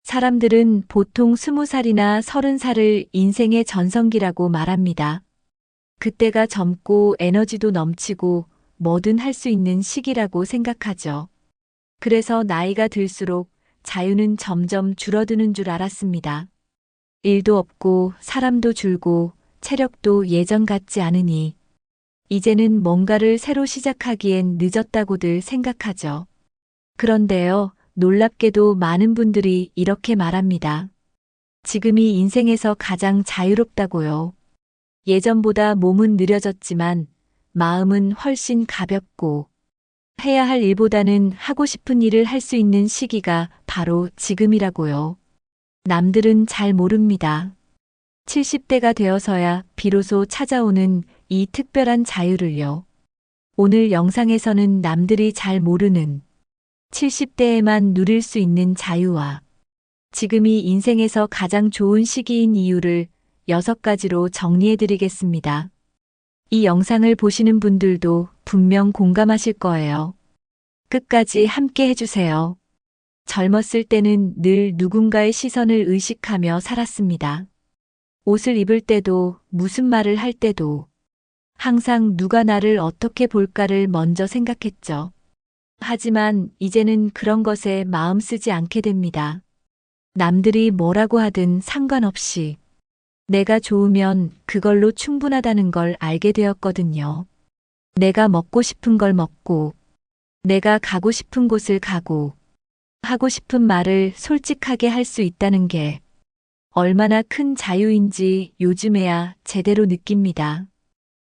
사람들은 보통 20살이나 30살을 인생의 전성기라고 말합니다. 그때가 젊고 에너지도 넘치고 뭐든 할 수 있는 시기라고 생각하죠. 그래서 나이가 들수록 자유는 점점 줄어드는 줄 알았습니다. 일도 없고 사람도 줄고 체력도 예전 같지 않으니 이제는 뭔가를 새로 시작하기엔 늦었다고들 생각하죠. 그런데요, 놀랍게도 많은 분들이 이렇게 말합니다. 지금이 인생에서 가장 자유롭다고요. 예전보다 몸은 느려졌지만 마음은 훨씬 가볍고 해야 할 일보다는 하고 싶은 일을 할 수 있는 시기가 바로 지금이라고요. 남들은 잘 모릅니다. 70대가 되어서야 비로소 찾아오는 이 특별한 자유를요. 오늘 영상에서는 남들이 잘 모르는 70대에만 누릴 수 있는 자유와 지금이 인생에서 가장 좋은 시기인 이유를 6가지로 정리해 드리겠습니다. 이 영상을 보시는 분들도 분명 공감하실 거예요. 끝까지 함께 해주세요. 젊었을 때는 늘 누군가의 시선을 의식하며 살았습니다. 옷을 입을 때도 무슨 말을 할 때도 항상 누가 나를 어떻게 볼까를 먼저 생각했죠. 하지만 이제는 그런 것에 마음 쓰지 않게 됩니다. 남들이 뭐라고 하든 상관없이 내가 좋으면 그걸로 충분하다는 걸 알게 되었거든요. 내가 먹고 싶은 걸 먹고, 내가 가고 싶은 곳을 가고, 하고 싶은 말을 솔직하게 할 수 있다는 게 얼마나 큰 자유인지 요즘에야 제대로 느낍니다.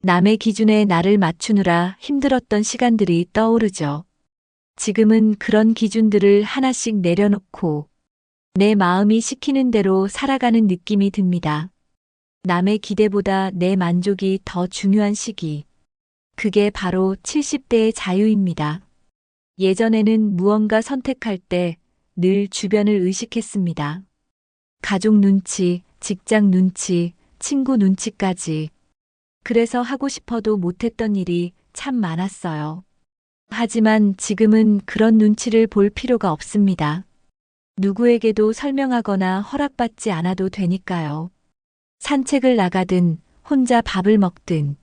남의 기준에 나를 맞추느라 힘들었던 시간들이 떠오르죠. 지금은 그런 기준들을 하나씩 내려놓고 내 마음이 시키는 대로 살아가는 느낌이 듭니다. 남의 기대보다 내 만족이 더 중요한 시기. 그게 바로 70대의 자유입니다. 예전에는 무언가 선택할 때 늘 주변을 의식했습니다. 가족 눈치, 직장 눈치, 친구 눈치까지. 그래서 하고 싶어도 못했던 일이 참 많았어요. 하지만 지금은 그런 눈치를 볼 필요가 없습니다. 누구에게도 설명하거나 허락받지 않아도 되니까요. 산책을 나가든 혼자 밥을 먹든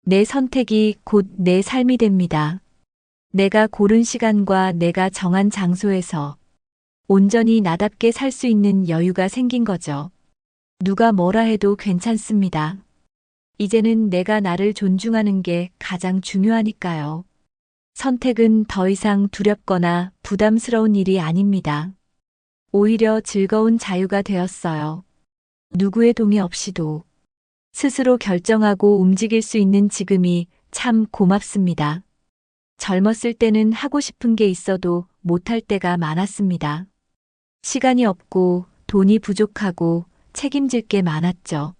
내 선택이 곧 내 삶이 됩니다. 내가 고른 시간과 내가 정한 장소에서 온전히 나답게 살 수 있는 여유가 생긴 거죠. 누가 뭐라 해도 괜찮습니다. 이제는 내가 나를 존중하는 게 가장 중요하니까요. 선택은 더 이상 두렵거나 부담스러운 일이 아닙니다. 오히려 즐거운 자유가 되었어요. 누구의 동의 없이도 스스로 결정하고 움직일 수 있는 지금이 참 고맙습니다. 젊었을 때는 하고 싶은 게 있어도 못할 때가 많았습니다. 시간이 없고 돈이 부족하고 책임질 게 많았죠.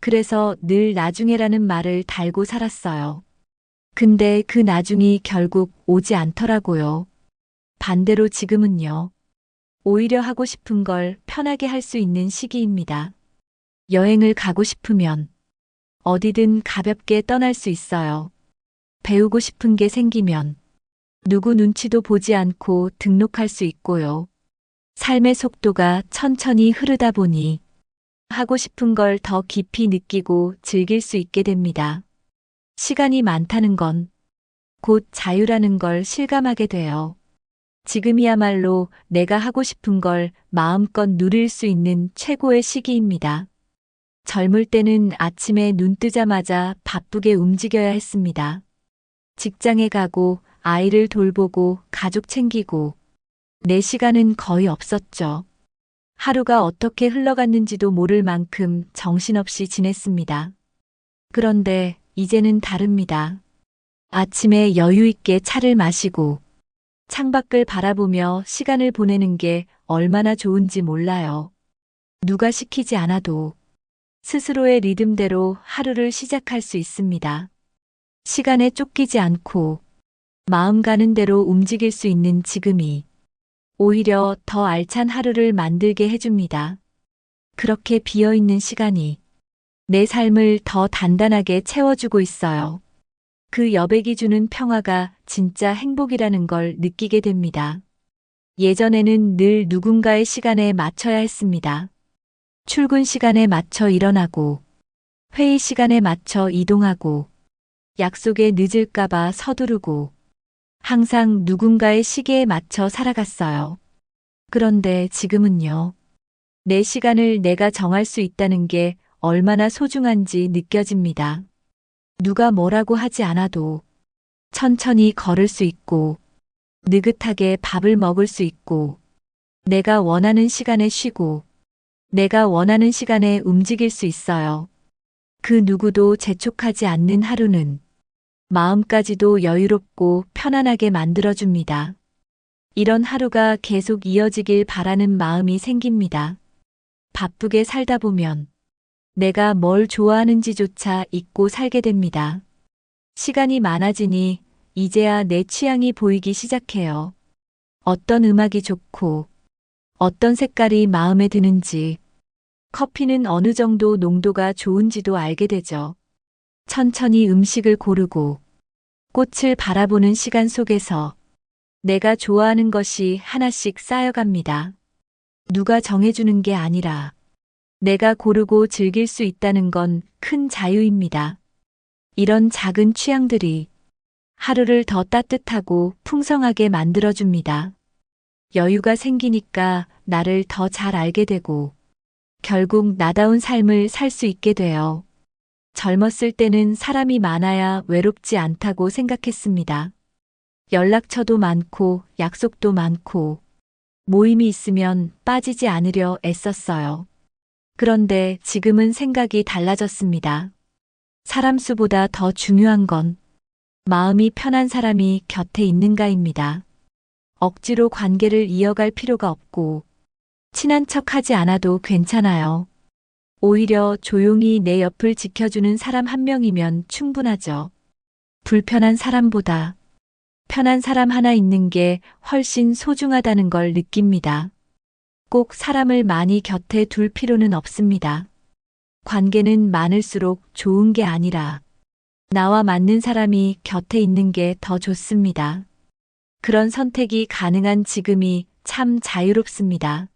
그래서 늘 나중에라는 말을 달고 살았어요. 근데 그 나중이 결국 오지 않더라고요. 반대로 지금은요. 오히려 하고 싶은 걸 편하게 할 수 있는 시기입니다. 여행을 가고 싶으면 어디든 가볍게 떠날 수 있어요. 배우고 싶은 게 생기면 누구 눈치도 보지 않고 등록할 수 있고요. 삶의 속도가 천천히 흐르다 보니 하고 싶은 걸 더 깊이 느끼고 즐길 수 있게 됩니다. 시간이 많다는 건 곧 자유라는 걸 실감하게 돼요. 지금이야말로 내가 하고 싶은 걸 마음껏 누릴 수 있는 최고의 시기입니다. 젊을 때는 아침에 눈 뜨자마자 바쁘게 움직여야 했습니다. 직장에 가고 아이를 돌보고 가족 챙기고 내 시간은 거의 없었죠. 하루가 어떻게 흘러갔는지도 모를 만큼 정신없이 지냈습니다. 그런데 이제는 다릅니다. 아침에 여유 있게 차를 마시고 창밖을 바라보며 시간을 보내는 게 얼마나 좋은지 몰라요. 누가 시키지 않아도 스스로의 리듬대로 하루를 시작할 수 있습니다. 시간에 쫓기지 않고 마음 가는 대로 움직일 수 있는 지금이 오히려 더 알찬 하루를 만들게 해줍니다. 그렇게 비어있는 시간이 내 삶을 더 단단하게 채워주고 있어요. 그 여백이 주는 평화가 진짜 행복이라는 걸 느끼게 됩니다. 예전에는 늘 누군가의 시간에 맞춰야 했습니다. 출근 시간에 맞춰 일어나고, 회의 시간에 맞춰 이동하고, 약속에 늦을까봐 서두르고, 항상 누군가의 시계에 맞춰 살아갔어요. 그런데 지금은요. 내 시간을 내가 정할 수 있다는 게 얼마나 소중한지 느껴집니다. 누가 뭐라고 하지 않아도 천천히 걸을 수 있고, 느긋하게 밥을 먹을 수 있고, 내가 원하는 시간에 쉬고, 내가 원하는 시간에 움직일 수 있어요. 그 누구도 재촉하지 않는 하루는 마음까지도 여유롭고 편안하게 만들어줍니다. 이런 하루가 계속 이어지길 바라는 마음이 생깁니다. 바쁘게 살다 보면 내가 뭘 좋아하는지조차 잊고 살게 됩니다. 시간이 많아지니 이제야 내 취향이 보이기 시작해요. 어떤 음악이 좋고, 어떤 색깔이 마음에 드는지, 커피는 어느 정도 농도가 좋은지도 알게 되죠. 천천히 음식을 고르고, 꽃을 바라보는 시간 속에서 내가 좋아하는 것이 하나씩 쌓여갑니다. 누가 정해주는 게 아니라 내가 고르고 즐길 수 있다는 건 큰 자유입니다. 이런 작은 취향들이 하루를 더 따뜻하고 풍성하게 만들어줍니다. 여유가 생기니까 나를 더 잘 알게 되고 결국 나다운 삶을 살 수 있게 돼요. 젊었을 때는 사람이 많아야 외롭지 않다고 생각했습니다. 연락처도 많고 약속도 많고 모임이 있으면 빠지지 않으려 애썼어요. 그런데 지금은 생각이 달라졌습니다. 사람 수보다 더 중요한 건 마음이 편한 사람이 곁에 있는가입니다. 억지로 관계를 이어갈 필요가 없고 친한 척 하지 않아도 괜찮아요. 오히려 조용히 내 옆을 지켜주는 사람 한 명이면 충분하죠. 불편한 사람보다 편한 사람 하나 있는 게 훨씬 소중하다는 걸 느낍니다. 꼭 사람을 많이 곁에 둘 필요는 없습니다. 관계는 많을수록 좋은 게 아니라 나와 맞는 사람이 곁에 있는 게 더 좋습니다. 그런 선택이 가능한 지금이 참 자유롭습니다.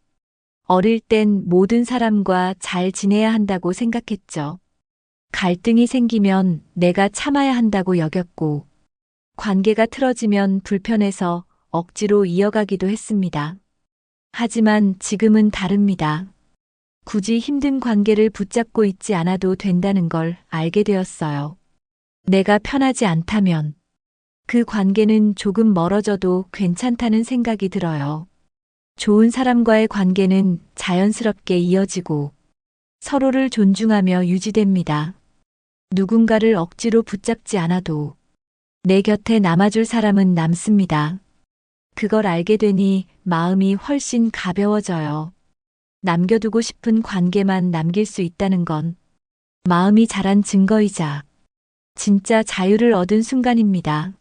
어릴 땐 모든 사람과 잘 지내야 한다고 생각했죠. 갈등이 생기면 내가 참아야 한다고 여겼고, 관계가 틀어지면 불편해서 억지로 이어가기도 했습니다. 하지만 지금은 다릅니다. 굳이 힘든 관계를 붙잡고 있지 않아도 된다는 걸 알게 되었어요. 내가 편하지 않다면 그 관계는 조금 멀어져도 괜찮다는 생각이 들어요. 좋은 사람과의 관계는 자연스럽게 이어지고 서로를 존중하며 유지됩니다. 누군가를 억지로 붙잡지 않아도 내 곁에 남아줄 사람은 남습니다. 그걸 알게 되니 마음이 훨씬 가벼워져요. 남겨두고 싶은 관계만 남길 수 있다는 건 마음이 자란 증거이자 진짜 자유를 얻은 순간입니다.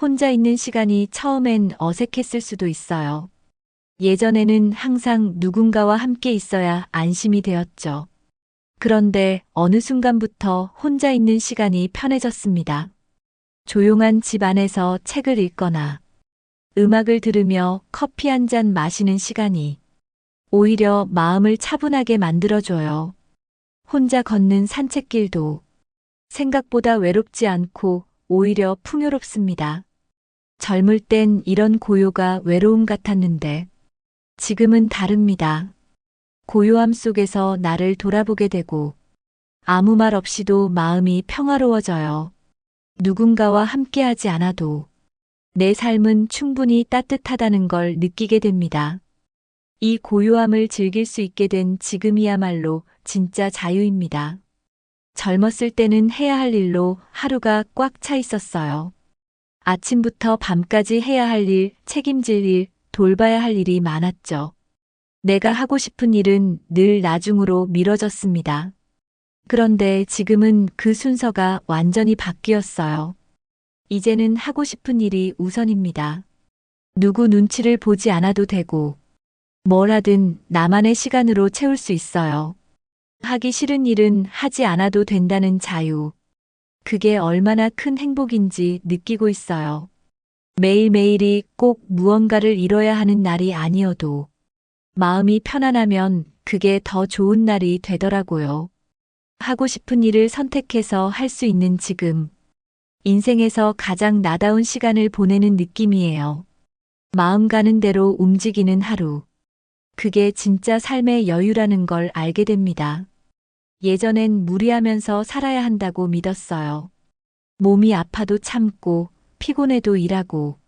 혼자 있는 시간이 처음엔 어색했을 수도 있어요. 예전에는 항상 누군가와 함께 있어야 안심이 되었죠. 그런데 어느 순간부터 혼자 있는 시간이 편해졌습니다. 조용한 집 안에서 책을 읽거나 음악을 들으며 커피 한 잔 마시는 시간이 오히려 마음을 차분하게 만들어줘요. 혼자 걷는 산책길도 생각보다 외롭지 않고 오히려 풍요롭습니다. 젊을 땐 이런 고요가 외로움 같았는데 지금은 다릅니다. 고요함 속에서 나를 돌아보게 되고 아무 말 없이도 마음이 평화로워져요. 누군가와 함께하지 않아도 내 삶은 충분히 따뜻하다는 걸 느끼게 됩니다. 이 고요함을 즐길 수 있게 된 지금이야말로 진짜 자유입니다. 젊었을 때는 해야 할 일로 하루가 꽉 차 있었어요. 아침부터 밤까지 해야 할 일, 책임질 일, 돌봐야 할 일이 많았죠. 내가 하고 싶은 일은 늘 나중으로 미뤄졌습니다. 그런데 지금은 그 순서가 완전히 바뀌었어요. 이제는 하고 싶은 일이 우선입니다. 누구 눈치를 보지 않아도 되고, 뭘 하든 나만의 시간으로 채울 수 있어요. 하기 싫은 일은 하지 않아도 된다는 자유. 그게 얼마나 큰 행복인지 느끼고 있어요. 매일매일이 꼭 무언가를 이뤄야 하는 날이 아니어도 마음이 편안하면 그게 더 좋은 날이 되더라고요. 하고 싶은 일을 선택해서 할 수 있는 지금, 인생에서 가장 나다운 시간을 보내는 느낌이에요. 마음 가는 대로 움직이는 하루. 그게 진짜 삶의 여유라는 걸 알게 됩니다. 예전엔 무리하면서 살아야 한다고 믿었어요. 몸이 아파도 참고, 피곤해도 일하고,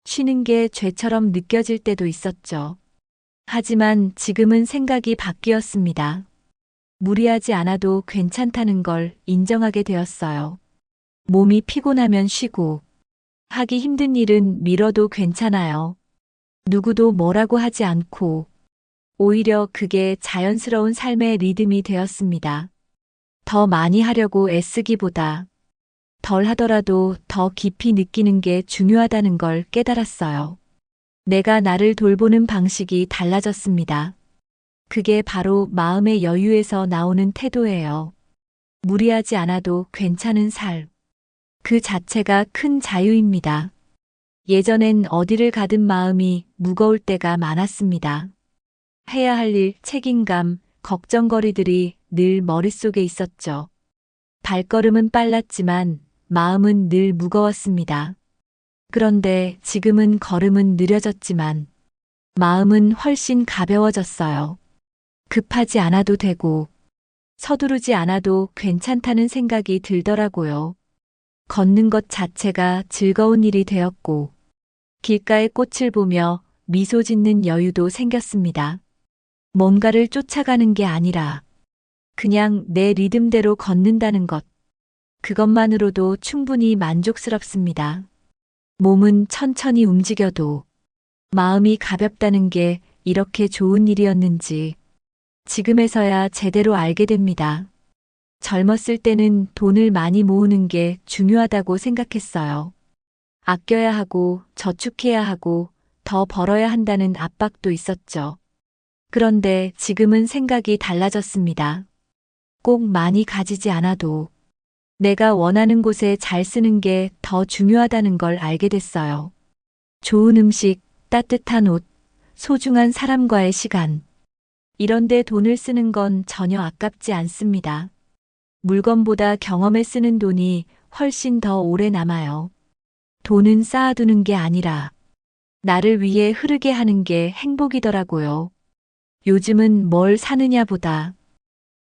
쉬는 게 죄처럼 느껴질 때도 있었죠. 하지만 지금은 생각이 바뀌었습니다. 무리하지 않아도 괜찮다는 걸 인정하게 되었어요. 몸이 피곤하면 쉬고, 하기 힘든 일은 미뤄도 괜찮아요. 누구도 뭐라고 하지 않고, 오히려 그게 자연스러운 삶의 리듬이 되었습니다. 더 많이 하려고 애쓰기보다 덜 하더라도 더 깊이 느끼는 게 중요하다는 걸 깨달았어요. 내가 나를 돌보는 방식이 달라졌습니다. 그게 바로 마음의 여유에서 나오는 태도예요. 무리하지 않아도 괜찮은 삶. 그 자체가 큰 자유입니다. 예전엔 어디를 가든 마음이 무거울 때가 많았습니다. 해야 할 일, 책임감, 걱정거리들이 늘 머릿속에 있었죠. 발걸음은 빨랐지만 마음은 늘 무거웠습니다. 그런데 지금은 걸음은 느려졌지만 마음은 훨씬 가벼워졌어요. 급하지 않아도 되고 서두르지 않아도 괜찮다는 생각이 들더라고요. 걷는 것 자체가 즐거운 일이 되었고 길가의 꽃을 보며 미소 짓는 여유도 생겼습니다. 뭔가를 쫓아가는 게 아니라 그냥 내 리듬대로 걷는다는 것. 그것만으로도 충분히 만족스럽습니다. 몸은 천천히 움직여도 마음이 가볍다는 게 이렇게 좋은 일이었는지 지금에서야 제대로 알게 됩니다. 젊었을 때는 돈을 많이 모으는 게 중요하다고 생각했어요. 아껴야 하고 저축해야 하고 더 벌어야 한다는 압박도 있었죠. 그런데 지금은 생각이 달라졌습니다. 꼭 많이 가지지 않아도 내가 원하는 곳에 잘 쓰는 게 더 중요하다는 걸 알게 됐어요. 좋은 음식, 따뜻한 옷, 소중한 사람과의 시간. 이런데 돈을 쓰는 건 전혀 아깝지 않습니다. 물건보다 경험에 쓰는 돈이 훨씬 더 오래 남아요. 돈은 쌓아두는 게 아니라 나를 위해 흐르게 하는 게 행복이더라고요. 요즘은 뭘 사느냐보다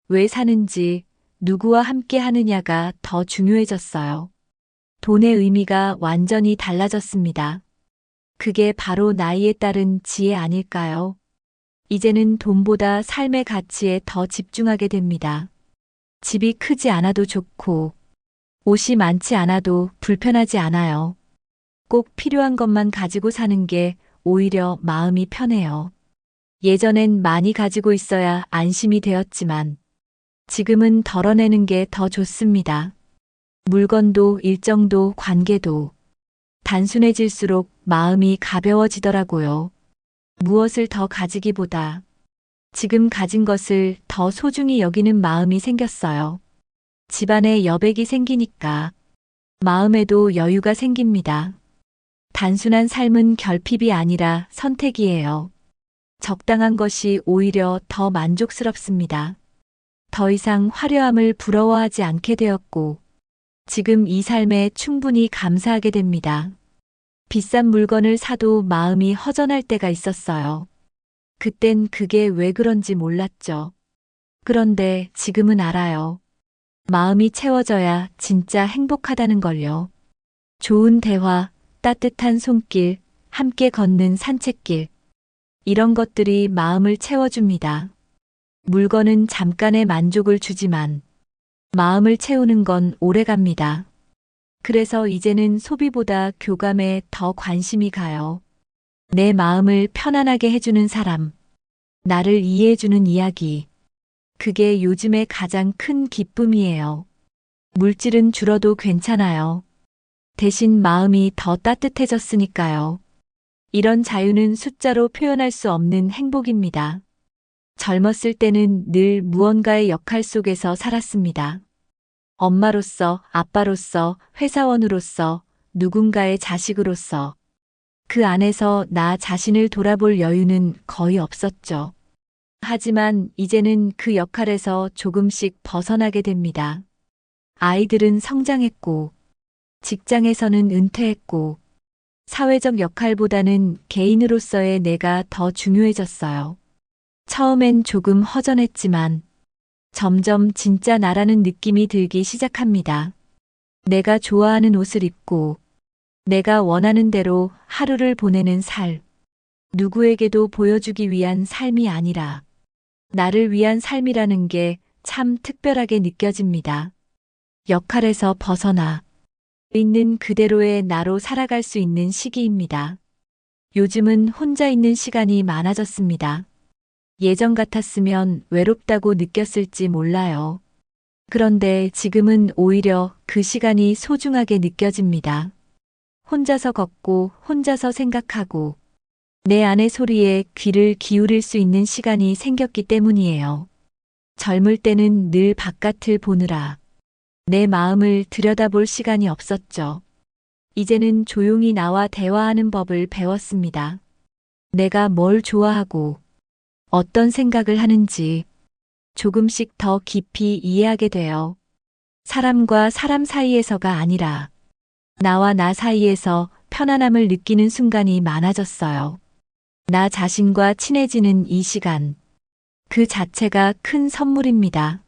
왜 사는지, 누구와 함께 하느냐가 더 중요해졌어요. 돈의 의미가 완전히 달라졌습니다. 그게 바로 나이에 따른 지혜 아닐까요? 이제는 돈보다 삶의 가치에 더 집중하게 됩니다. 집이 크지 않아도 좋고, 옷이 많지 않아도 불편하지 않아요. 꼭 필요한 것만 가지고 사는 게 오히려 마음이 편해요. 예전엔 많이 가지고 있어야 안심이 되었지만, 지금은 덜어내는 게 더 좋습니다. 물건도 일정도 관계도 단순해질수록 마음이 가벼워지더라고요. 무엇을 더 가지기보다 지금 가진 것을 더 소중히 여기는 마음이 생겼어요. 집안에 여백이 생기니까 마음에도 여유가 생깁니다. 단순한 삶은 결핍이 아니라 선택이에요. 적당한 것이 오히려 더 만족스럽습니다. 더 이상 화려함을 부러워하지 않게 되었고, 지금 이 삶에 충분히 감사하게 됩니다. 비싼 물건을 사도 마음이 허전할 때가 있었어요. 그땐 그게 왜 그런지 몰랐죠. 그런데 지금은 알아요. 마음이 채워져야 진짜 행복하다는 걸요. 좋은 대화, 따뜻한 손길, 함께 걷는 산책길. 이런 것들이 마음을 채워줍니다. 물건은 잠깐의 만족을 주지만 마음을 채우는 건 오래갑니다. 그래서 이제는 소비보다 교감에 더 관심이 가요. 내 마음을 편안하게 해주는 사람, 나를 이해해주는 이야기. 그게 요즘의 가장 큰 기쁨이에요. 물질은 줄어도 괜찮아요. 대신 마음이 더 따뜻해졌으니까요. 이런 자유는 숫자로 표현할 수 없는 행복입니다. 젊었을 때는 늘 무언가의 역할 속에서 살았습니다. 엄마로서, 아빠로서, 회사원으로서, 누군가의 자식으로서. 그 안에서 나 자신을 돌아볼 여유는 거의 없었죠. 하지만 이제는 그 역할에서 조금씩 벗어나게 됩니다. 아이들은 성장했고, 직장에서는 은퇴했고, 사회적 역할보다는 개인으로서의 내가 더 중요해졌어요. 처음엔 조금 허전했지만 점점 진짜 나라는 느낌이 들기 시작합니다. 내가 좋아하는 옷을 입고 내가 원하는 대로 하루를 보내는 삶. 누구에게도 보여주기 위한 삶이 아니라 나를 위한 삶이라는 게 참 특별하게 느껴집니다. 역할에서 벗어나 있는 그대로의 나로 살아갈 수 있는 시기입니다. 요즘은 혼자 있는 시간이 많아졌습니다. 예전 같았으면 외롭다고 느꼈을지 몰라요. 그런데 지금은 오히려 그 시간이 소중하게 느껴집니다. 혼자서 걷고 혼자서 생각하고 내 안의 소리에 귀를 기울일 수 있는 시간이 생겼기 때문이에요. 젊을 때는 늘 바깥을 보느라 내 마음을 들여다볼 시간이 없었죠. 이제는 조용히 나와 대화하는 법을 배웠습니다. 내가 뭘 좋아하고 어떤 생각을 하는지 조금씩 더 깊이 이해하게 돼요. 사람과 사람 사이에서가 아니라 나와 나 사이에서 편안함을 느끼는 순간이 많아졌어요. 나 자신과 친해지는 이 시간. 그 자체가 큰 선물입니다.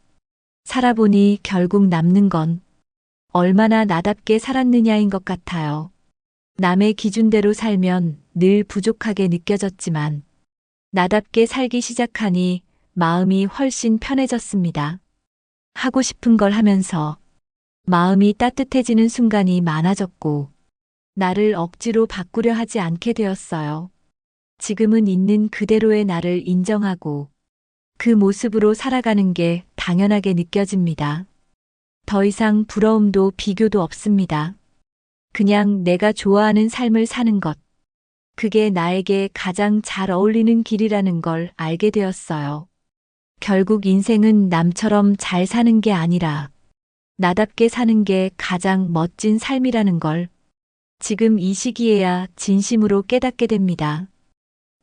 살아보니 결국 남는 건 얼마나 나답게 살았느냐인 것 같아요. 남의 기준대로 살면 늘 부족하게 느껴졌지만 나답게 살기 시작하니 마음이 훨씬 편해졌습니다. 하고 싶은 걸 하면서 마음이 따뜻해지는 순간이 많아졌고 나를 억지로 바꾸려 하지 않게 되었어요. 지금은 있는 그대로의 나를 인정하고 그 모습으로 살아가는 게 당연하게 느껴집니다. 더 이상 부러움도 비교도 없습니다. 그냥 내가 좋아하는 삶을 사는 것. 그게 나에게 가장 잘 어울리는 길이라는 걸 알게 되었어요. 결국 인생은 남처럼 잘 사는 게 아니라 나답게 사는 게 가장 멋진 삶이라는 걸 지금 이 시기에야 진심으로 깨닫게 됩니다.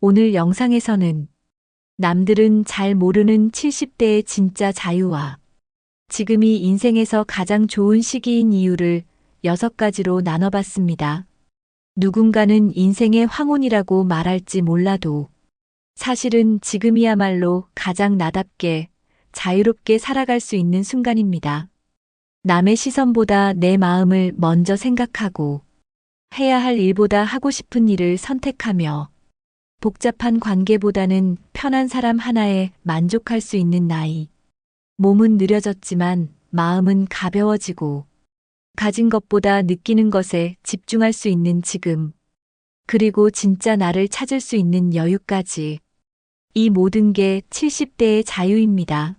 오늘 영상에서는 남들은 잘 모르는 70대의 진짜 자유와 지금이 인생에서 가장 좋은 시기인 이유를 6가지로 나눠봤습니다. 누군가는 인생의 황혼이라고 말할지 몰라도 사실은 지금이야말로 가장 나답게 자유롭게 살아갈 수 있는 순간입니다. 남의 시선보다 내 마음을 먼저 생각하고 해야 할 일보다 하고 싶은 일을 선택하며 복잡한 관계보다는 편한 사람 하나에 만족할 수 있는 나이. 몸은 느려졌지만 마음은 가벼워지고 가진 것보다 느끼는 것에 집중할 수 있는 지금. 그리고 진짜 나를 찾을 수 있는 여유까지. 이 모든 게 70대의 자유입니다.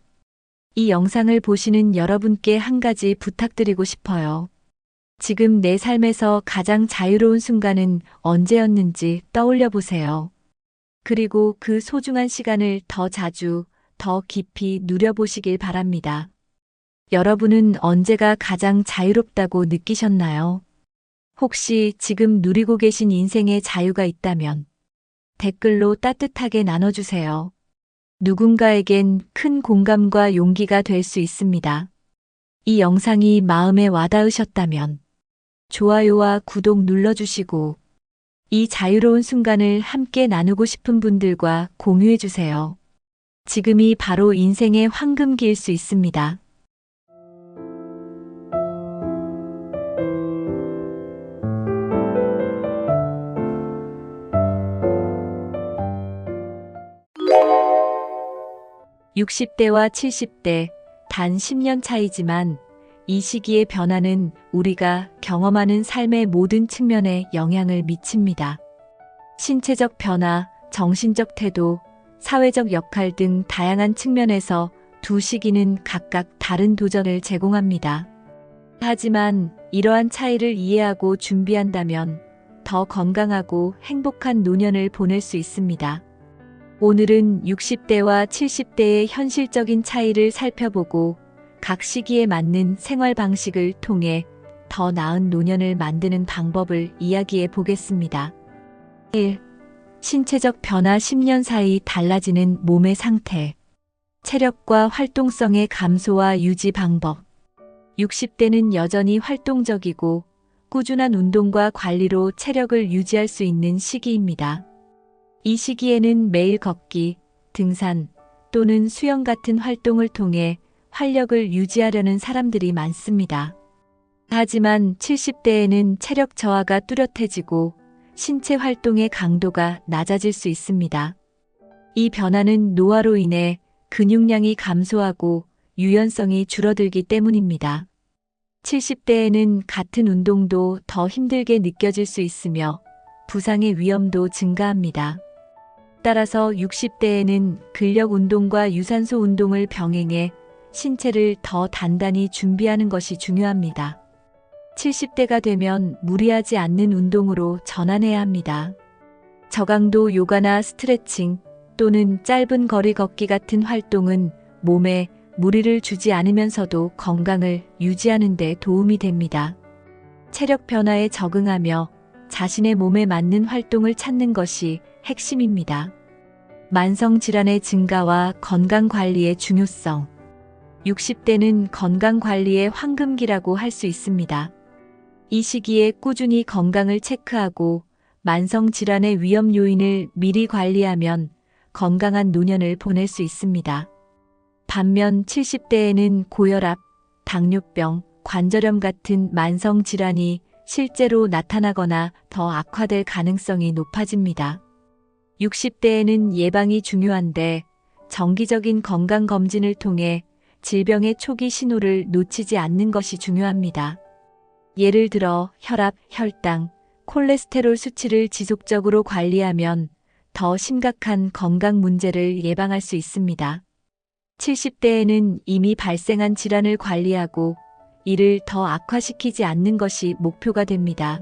이 영상을 보시는 여러분께 한 가지 부탁드리고 싶어요. 지금 내 삶에서 가장 자유로운 순간은 언제였는지 떠올려 보세요. 그리고 그 소중한 시간을 더 자주, 더 깊이 누려보시길 바랍니다. 여러분은 언제가 가장 자유롭다고 느끼셨나요? 혹시 지금 누리고 계신 인생의 자유가 있다면 댓글로 따뜻하게 나눠주세요. 누군가에겐 큰 공감과 용기가 될 수 있습니다. 이 영상이 마음에 와닿으셨다면 좋아요와 구독 눌러주시고 이 자유로운 순간을 함께 나누고 싶은 분들과 공유해주세요. 지금이 바로 인생의 황금기일 수 있습니다. (60대와 70대) 단 10년 차이지만 이 시기의 변화는 우리가 경험하는 삶의 모든 측면에 영향을 미칩니다. 신체적 변화, 정신적 태도, 사회적 역할 등 다양한 측면에서 두 시기는 각각 다른 도전을 제공합니다. 하지만 이러한 차이를 이해하고 준비한다면 더 건강하고 행복한 노년을 보낼 수 있습니다. 오늘은 60대와 70대의 현실적인 차이를 살펴보고 각 시기에 맞는 생활 방식을 통해 더 나은 노년을 만드는 방법을 이야기해 보겠습니다. 1. 신체적 변화 10년 사이 달라지는 몸의 상태. 체력과 활동성의 감소와 유지 방법. 60대는 여전히 활동적이고 꾸준한 운동과 관리로 체력을 유지할 수 있는 시기입니다. 이 시기에는 매일 걷기, 등산 또는 수영 같은 활동을 통해 활력을 유지하려는 사람들이 많습니다. 하지만 70대에는 체력 저하가 뚜렷해지고 신체 활동의 강도가 낮아질 수 있습니다. 이 변화는 노화로 인해 근육량이 감소하고 유연성이 줄어들기 때문입니다. 70대에는 같은 운동도 더 힘들게 느껴질 수 있으며 부상의 위험도 증가합니다. 따라서 60대에는 근력 운동과 유산소 운동을 병행해 신체를 더 단단히 준비하는 것이 중요합니다. 70대가 되면 무리하지 않는 운동으로 전환해야 합니다. 저강도 요가나 스트레칭 또는 짧은 거리 걷기 같은 활동은 몸에 무리를 주지 않으면서도 건강을 유지하는 데 도움이 됩니다. 체력 변화에 적응하며 자신의 몸에 맞는 활동을 찾는 것이 핵심입니다. 만성질환의 증가와 건강관리의 중요성. 60대는 건강관리의 황금기라고 할 수 있습니다. 이 시기에 꾸준히 건강을 체크하고 만성질환의 위험 요인을 미리 관리하면 건강한 노년을 보낼 수 있습니다. 반면 70대에는 고혈압, 당뇨병, 관절염 같은 만성질환이 실제로 나타나거나 더 악화될 가능성이 높아집니다. 60대에는 예방이 중요한데 정기적인 건강검진을 통해 질병의 초기 신호를 놓치지 않는 것이 중요합니다. 예를 들어 혈압, 혈당, 콜레스테롤 수치를 지속적으로 관리하면 더 심각한 건강 문제를 예방할 수 있습니다. 70대에는 이미 발생한 질환을 관리하고 이를 더 악화시키지 않는 것이 목표가 됩니다.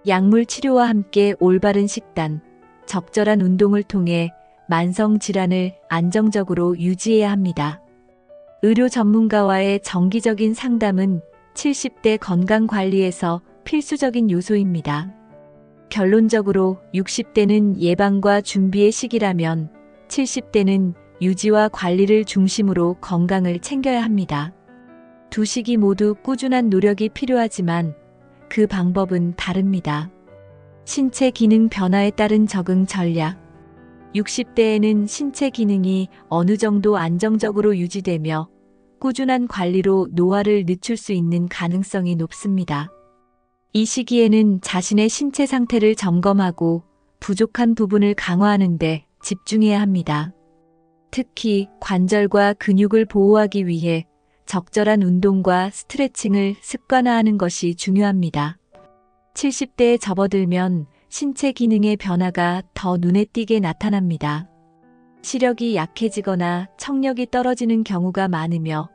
약물 치료와 함께 올바른 식단, 적절한 운동을 통해 만성 질환을 안정적으로 유지해야 합니다. 의료 전문가와의 정기적인 상담은 70대 건강 관리에서 필수적인 요소입니다. 결론적으로 60대는 예방과 준비의 시기라면 70대는 유지와 관리를 중심으로 건강을 챙겨야 합니다. 두 시기 모두 꾸준한 노력이 필요하지만 그 방법은 다릅니다. 신체 기능 변화에 따른 적응 전략. 60대에는 신체 기능이 어느 정도 안정적으로 유지되며 꾸준한 관리로 노화를 늦출 수 있는 가능성이 높습니다. 이 시기에는 자신의 신체 상태를 점검하고 부족한 부분을 강화하는 데 집중해야 합니다. 특히 관절과 근육을 보호하기 위해 적절한 운동과 스트레칭을 습관화하는 것이 중요합니다. 70대에 접어들면 신체 기능의 변화가 더 눈에 띄게 나타납니다. 시력이 약해지거나 청력이 떨어지는 경우가 많으며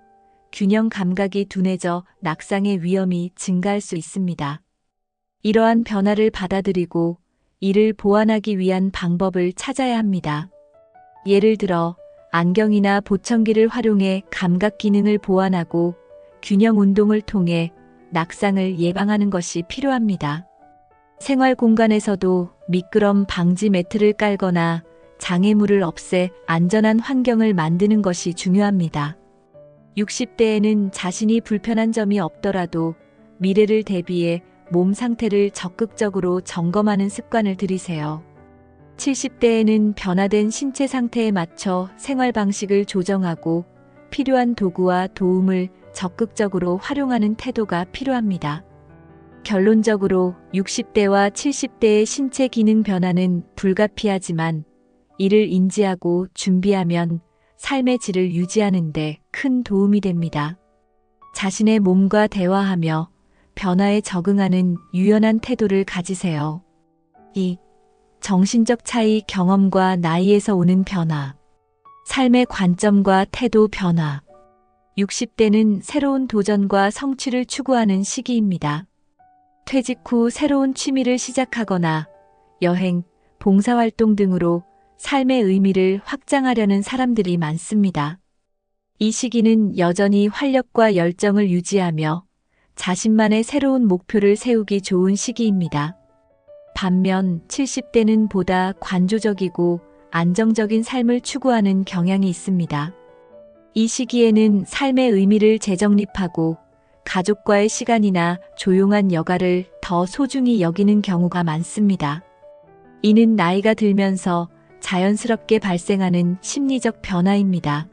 균형 감각이 둔해져 낙상의 위험이 증가할 수 있습니다. 이러한 변화를 받아들이고 이를 보완하기 위한 방법을 찾아야 합니다. 예를 들어 안경이나 보청기를 활용해 감각 기능을 보완하고 균형 운동을 통해 낙상을 예방하는 것이 필요합니다. 생활 공간에서도 미끄럼 방지 매트를 깔거나 장애물을 없애 안전한 환경을 만드는 것이 중요합니다. 60대에는 자신이 불편한 점이 없더라도 미래를 대비해 몸 상태를 적극적으로 점검하는 습관을 들이세요. 70대에는 변화된 신체 상태에 맞춰 생활 방식을 조정하고 필요한 도구와 도움을 적극적으로 활용하는 태도가 필요합니다. 결론적으로 60대와 70대의 신체 기능 변화는 불가피하지만 이를 인지하고 준비하면 삶의 질을 유지하는 데 큰 도움이 됩니다. 자신의 몸과 대화하며 변화에 적응하는 유연한 태도를 가지세요. 2. 정신적 차이 경험과 나이에서 오는 변화. 삶의 관점과 태도 변화. 60대는 새로운 도전과 성취를 추구하는 시기입니다. 퇴직 후 새로운 취미를 시작하거나 여행, 봉사활동 등으로 삶의 의미를 확장하려는 사람들이 많습니다. 이 시기는 여전히 활력과 열정을 유지하며 자신만의 새로운 목표를 세우기 좋은 시기입니다. 반면 70대는 보다 관조적이고 안정적인 삶을 추구하는 경향이 있습니다. 이 시기에는 삶의 의미를 재정립하고 가족과의 시간이나 조용한 여가를 더 소중히 여기는 경우가 많습니다. 이는 나이가 들면서 자연스럽게 발생하는 심리적 변화입니다.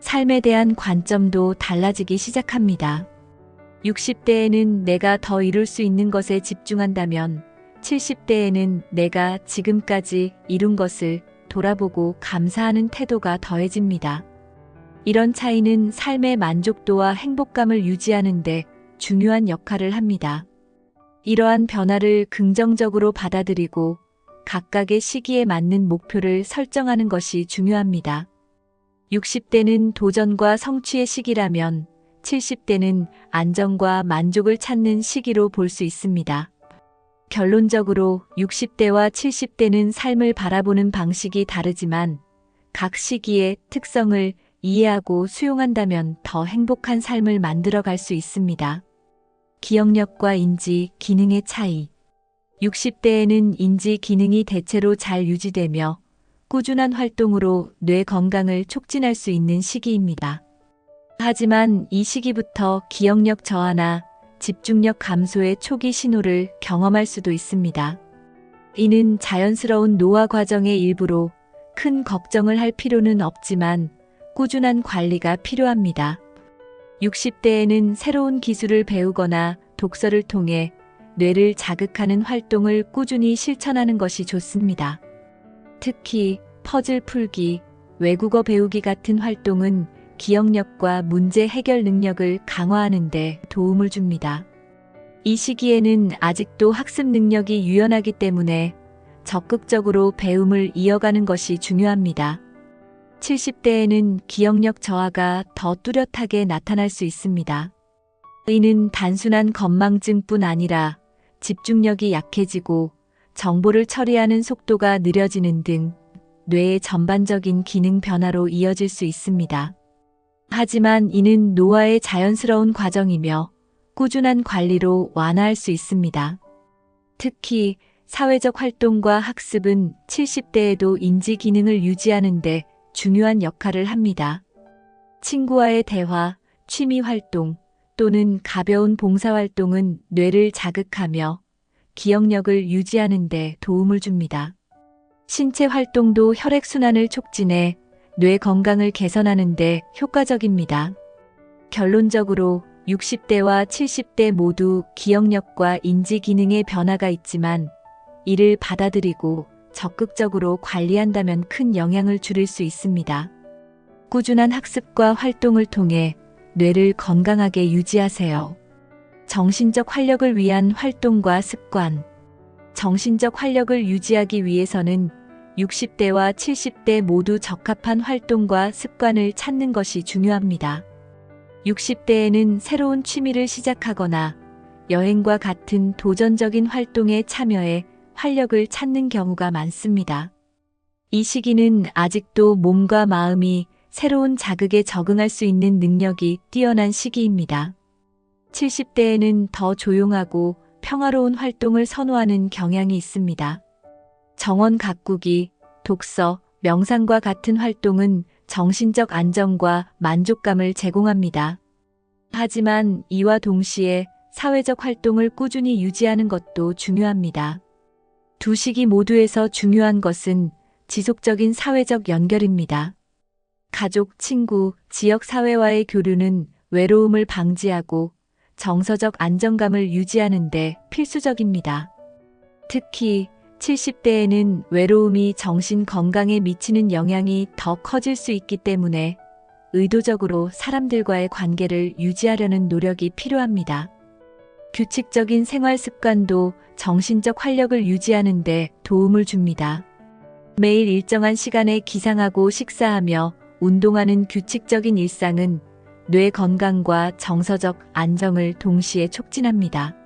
삶에 대한 관점도 달라지기 시작합니다. 60대에는 내가 더 이룰 수 있는 것에 집중한다면 70대에는 내가 지금까지 이룬 것을 돌아보고 감사하는 태도가 더해집니다. 이런 차이는 삶의 만족도와 행복감을 유지하는 데 중요한 역할을 합니다. 이러한 변화를 긍정적으로 받아들이고 각각의 시기에 맞는 목표를 설정하는 것이 중요합니다. 60대는 도전과 성취의 시기라면 70대는 안정과 만족을 찾는 시기로 볼 수 있습니다. 결론적으로 60대와 70대는 삶을 바라보는 방식이 다르지만 각 시기의 특성을 이해하고 수용한다면 더 행복한 삶을 만들어갈 수 있습니다. 기억력과 인지, 기능의 차이. 60대에는 인지 기능이 대체로 잘 유지되며 꾸준한 활동으로 뇌 건강을 촉진할 수 있는 시기입니다. 하지만 이 시기부터 기억력 저하나 집중력 감소의 초기 신호를 경험할 수도 있습니다. 이는 자연스러운 노화 과정의 일부로 큰 걱정을 할 필요는 없지만 꾸준한 관리가 필요합니다. 60대에는 새로운 기술을 배우거나 독서를 통해 뇌를 자극하는 활동을 꾸준히 실천하는 것이 좋습니다. 특히 퍼즐 풀기, 외국어 배우기 같은 활동은 기억력과 문제 해결 능력을 강화하는 데 도움을 줍니다. 이 시기에는 아직도 학습 능력이 유연하기 때문에 적극적으로 배움을 이어가는 것이 중요합니다. 70대에는 기억력 저하가 더 뚜렷하게 나타날 수 있습니다. 이는 단순한 건망증뿐 아니라 집중력이 약해지고 정보를 처리하는 속도가 느려지는 등 뇌의 전반적인 기능 변화로 이어질 수 있습니다. 하지만 이는 노화의 자연스러운 과정이며 꾸준한 관리로 완화할 수 있습니다. 특히 사회적 활동과 학습은 70대에도 인지 기능을 유지하는 데 중요한 역할을 합니다. 친구와의 대화, 취미 활동 또는 가벼운 봉사활동은 뇌를 자극하며 기억력을 유지하는 데 도움을 줍니다. 신체 활동도 혈액순환을 촉진해 뇌 건강을 개선하는 데 효과적입니다. 결론적으로 60대와 70대 모두 기억력과 인지 기능의 변화가 있지만 이를 받아들이고 적극적으로 관리한다면 큰 영향을 줄일 수 있습니다. 꾸준한 학습과 활동을 통해 뇌를 건강하게 유지하세요. 정신적 활력을 위한 활동과 습관. 정신적 활력을 유지하기 위해서는 60대와 70대 모두 적합한 활동과 습관을 찾는 것이 중요합니다. 60대에는 새로운 취미를 시작하거나 여행과 같은 도전적인 활동에 참여해 활력을 찾는 경우가 많습니다. 이 시기는 아직도 몸과 마음이 새로운 자극에 적응할 수 있는 능력이 뛰어난 시기입니다. 70대에는 더 조용하고 평화로운 활동을 선호하는 경향이 있습니다. 정원 가꾸기, 독서, 명상과 같은 활동은 정신적 안정과 만족감을 제공합니다. 하지만 이와 동시에 사회적 활동을 꾸준히 유지하는 것도 중요합니다. 두 시기 모두에서 중요한 것은 지속적인 사회적 연결입니다. 가족, 친구, 지역 사회와의 교류는 외로움을 방지하고 정서적 안정감을 유지하는 데 필수적입니다. 특히 70대에는 외로움이 정신 건강에 미치는 영향이 더 커질 수 있기 때문에 의도적으로 사람들과의 관계를 유지하려는 노력이 필요합니다. 규칙적인 생활 습관도 정신적 활력을 유지하는 데 도움을 줍니다. 매일 일정한 시간에 기상하고 식사하며 운동하는 규칙적인 일상은 뇌 건강과 정서적 안정을 동시에 촉진합니다.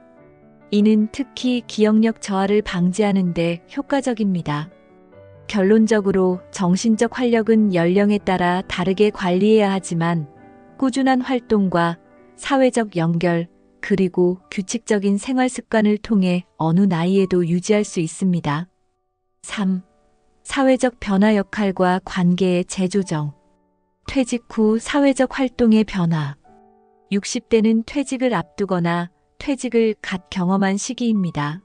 이는 특히 기억력 저하를 방지하는 데 효과적입니다. 결론적으로 정신적 활력은 연령에 따라 다르게 관리해야 하지만 꾸준한 활동과 사회적 연결, 그리고 규칙적인 생활 습관을 통해 어느 나이에도 유지할 수 있습니다. 3. 사회적 변화 역할과 관계의 재조정. 퇴직 후 사회적 활동의 변화. 60대는 퇴직을 앞두거나 퇴직을 갓 경험한 시기입니다.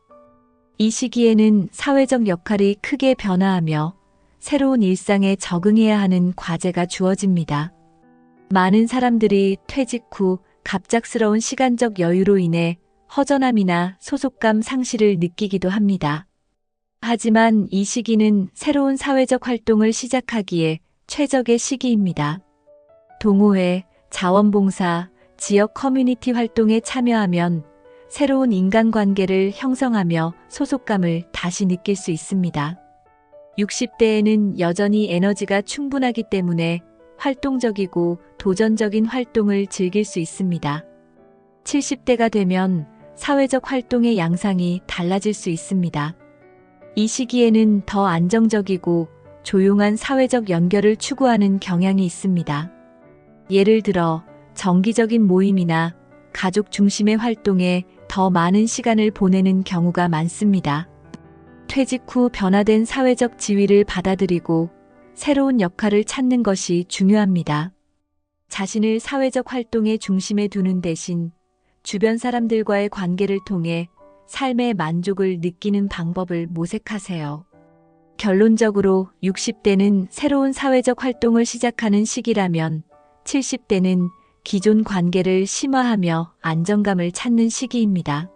이 시기에는 사회적 역할이 크게 변화하며 새로운 일상에 적응해야 하는 과제가 주어집니다. 많은 사람들이 퇴직 후 갑작스러운 시간적 여유로 인해 허전함이나 소속감 상실을 느끼기도 합니다. 하지만 이 시기는 새로운 사회적 활동을 시작하기에 최적의 시기입니다. 동호회, 자원봉사, 지역 커뮤니티 활동에 참여하면 새로운 인간관계를 형성하며 소속감을 다시 느낄 수 있습니다. 60대에는 여전히 에너지가 충분하기 때문에 활동적이고 도전적인 활동을 즐길 수 있습니다. 70대가 되면 사회적 활동의 양상이 달라질 수 있습니다. 이 시기에는 더 안정적이고 조용한 사회적 연결을 추구하는 경향이 있습니다. 예를 들어 정기적인 모임이나 가족 중심의 활동에 더 많은 시간을 보내는 경우가 많습니다. 퇴직 후 변화된 사회적 지위를 받아들이고 새로운 역할을 찾는 것이 중요합니다. 자신을 사회적 활동의 중심에 두는 대신 주변 사람들과의 관계를 통해 삶의 만족을 느끼는 방법을 모색하세요. 결론적으로 60대는 새로운 사회적 활동을 시작하는 시기라면 70대는 기존 관계를 심화하며 안정감을 찾는 시기입니다.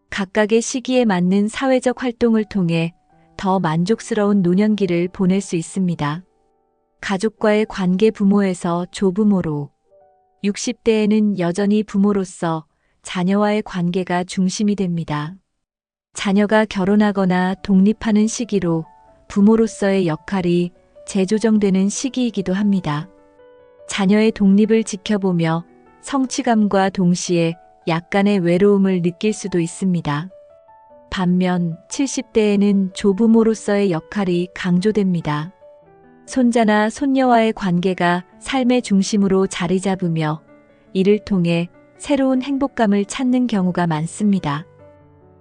각각의 시기에 맞는 사회적 활동을 통해 더 만족스러운 노년기를 보낼 수 있습니다. 가족과의 관계 부모에서 조부모로. 60대에는 여전히 부모로서 자녀와의 관계가 중심이 됩니다. 자녀가 결혼하거나 독립하는 시기로 부모로서의 역할이 재조정되는 시기이기도 합니다. 자녀의 독립을 지켜보며 성취감과 동시에 약간의 외로움을 느낄 수도 있습니다. 반면 70대에는 조부모로서의 역할이 강조됩니다. 손자나 손녀와의 관계가 삶의 중심으로 자리 잡으며 이를 통해 새로운 행복감을 찾는 경우가 많습니다.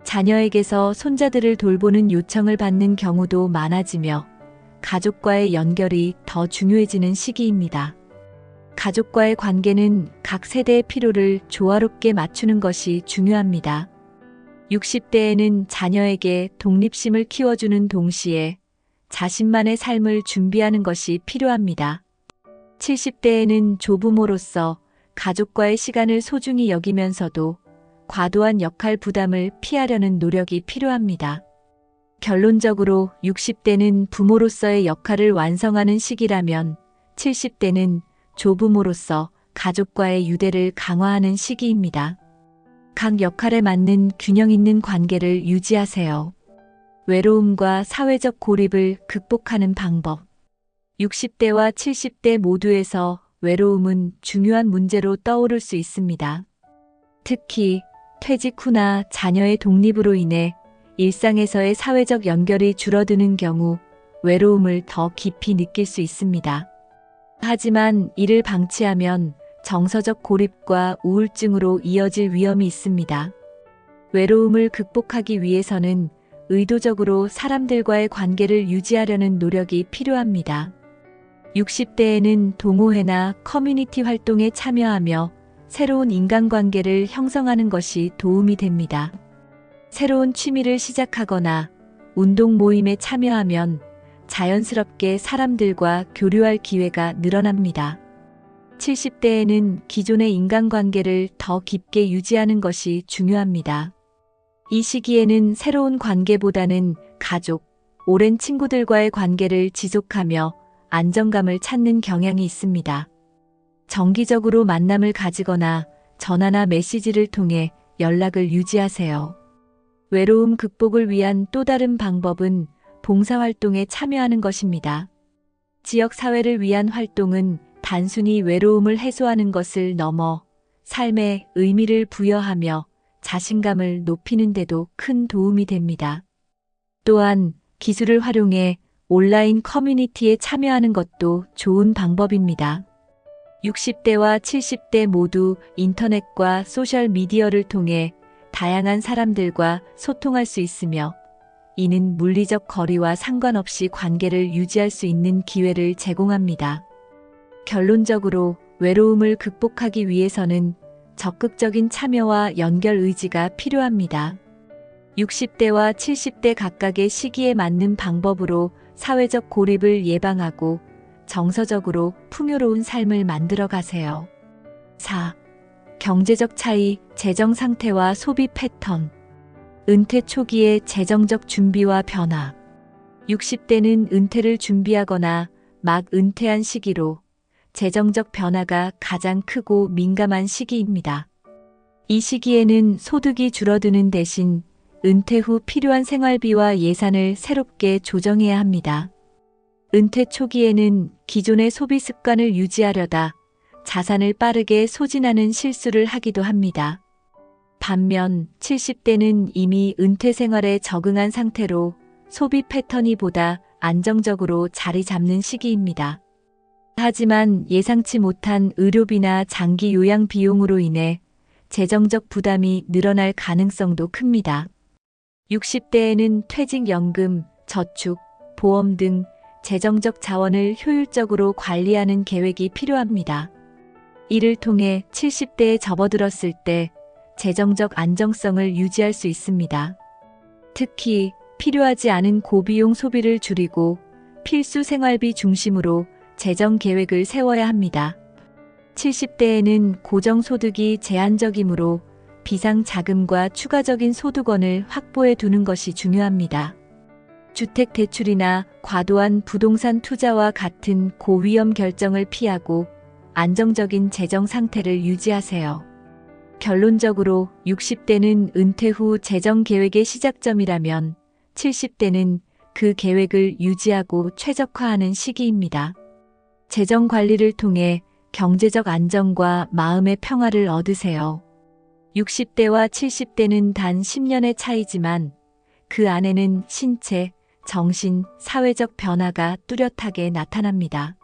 자녀에게서 손자들을 돌보는 요청을 받는 경우도 많아지며 가족과의 연결이 더 중요해지는 시기입니다. 가족과의 관계는 각 세대의 필요를 조화롭게 맞추는 것이 중요합니다. 60대에는 자녀에게 독립심을 키워주는 동시에 자신만의 삶을 준비하는 것이 필요합니다. 70대에는 조부모로서 가족과의 시간을 소중히 여기면서도 과도한 역할 부담을 피하려는 노력이 필요합니다. 결론적으로 60대는 부모로서의 역할을 완성하는 시기라면 70대는 조부모로서 가족과의 유대를 강화하는 시기입니다. 각 역할에 맞는 균형 있는 관계를 유지하세요. 외로움과 사회적 고립을 극복하는 방법. 60대와 70대 모두에서 외로움은 중요한 문제로 떠오를 수 있습니다. 특히 퇴직 후나 자녀의 독립으로 인해 일상에서의 사회적 연결이 줄어드는 경우 외로움을 더 깊이 느낄 수 있습니다. 하지만 이를 방치하면 정서적 고립과 우울증으로 이어질 위험이 있습니다. 외로움을 극복하기 위해서는 의도적으로 사람들과의 관계를 유지하려는 노력이 필요합니다. 60대에는 동호회나 커뮤니티 활동에 참여하며 새로운 인간관계를 형성하는 것이 도움이 됩니다. 새로운 취미를 시작하거나 운동 모임에 참여하면 자연스럽게 사람들과 교류할 기회가 늘어납니다. 70대에는 기존의 인간관계를 더 깊게 유지하는 것이 중요합니다. 이 시기에는 새로운 관계보다는 가족, 오랜 친구들과의 관계를 지속하며 안정감을 찾는 경향이 있습니다. 정기적으로 만남을 가지거나 전화나 메시지를 통해 연락을 유지하세요. 외로움 극복을 위한 또 다른 방법은 봉사활동에 참여하는 것입니다. 지역사회를 위한 활동은 단순히 외로움을 해소하는 것을 넘어 삶에 의미를 부여하며 자신감을 높이는 데도 큰 도움이 됩니다. 또한 기술을 활용해 온라인 커뮤니티에 참여하는 것도 좋은 방법입니다. 60대와 70대 모두 인터넷과 소셜미디어를 통해 다양한 사람들과 소통할 수 있으며 이는 물리적 거리와 상관없이 관계를 유지할 수 있는 기회를 제공합니다. 결론적으로 외로움을 극복하기 위해서는 적극적인 참여와 연결 의지가 필요합니다. 60대와 70대 각각의 시기에 맞는 방법으로 사회적 고립을 예방하고 정서적으로 풍요로운 삶을 만들어 가세요. 4. 경제적 차이, 재정 상태와 소비 패턴. 은퇴 초기의 재정적 준비와 변화. 60대는 은퇴를 준비하거나 막 은퇴한 시기로 재정적 변화가 가장 크고 민감한 시기입니다. 이 시기에는 소득이 줄어드는 대신 은퇴 후 필요한 생활비와 예산을 새롭게 조정해야 합니다. 은퇴 초기에는 기존의 소비 습관을 유지하려다 자산을 빠르게 소진하는 실수를 하기도 합니다. 반면 70대는 이미 은퇴 생활에 적응한 상태로 소비 패턴이 보다 안정적으로 자리 잡는 시기입니다. 하지만 예상치 못한 의료비나 장기 요양 비용으로 인해 재정적 부담이 늘어날 가능성도 큽니다. 60대에는 퇴직연금, 저축, 보험 등 재정적 자원을 효율적으로 관리하는 계획이 필요합니다. 이를 통해 70대에 접어들었을 때 재정적 안정성을 유지할 수 있습니다. 특히 필요하지 않은 고비용 소비를 줄이고 필수 생활비 중심으로 재정 계획을 세워야 합니다. 70대에는 고정소득이 제한적이므로 비상자금과 추가적인 소득원을 확보해 두는 것이 중요합니다. 주택대출이나 과도한 부동산 투자와 같은 고위험 결정을 피하고 안정적인 재정 상태를 유지하세요. 결론적으로 60대는 은퇴 후 재정 계획의 시작점이라면 70대는 그 계획을 유지하고 최적화하는 시기입니다. 재정 관리를 통해 경제적 안정과 마음의 평화를 얻으세요. 60대와 70대는 단 10년의 차이지만 그 안에는 신체, 정신, 사회적 변화가 뚜렷하게 나타납니다.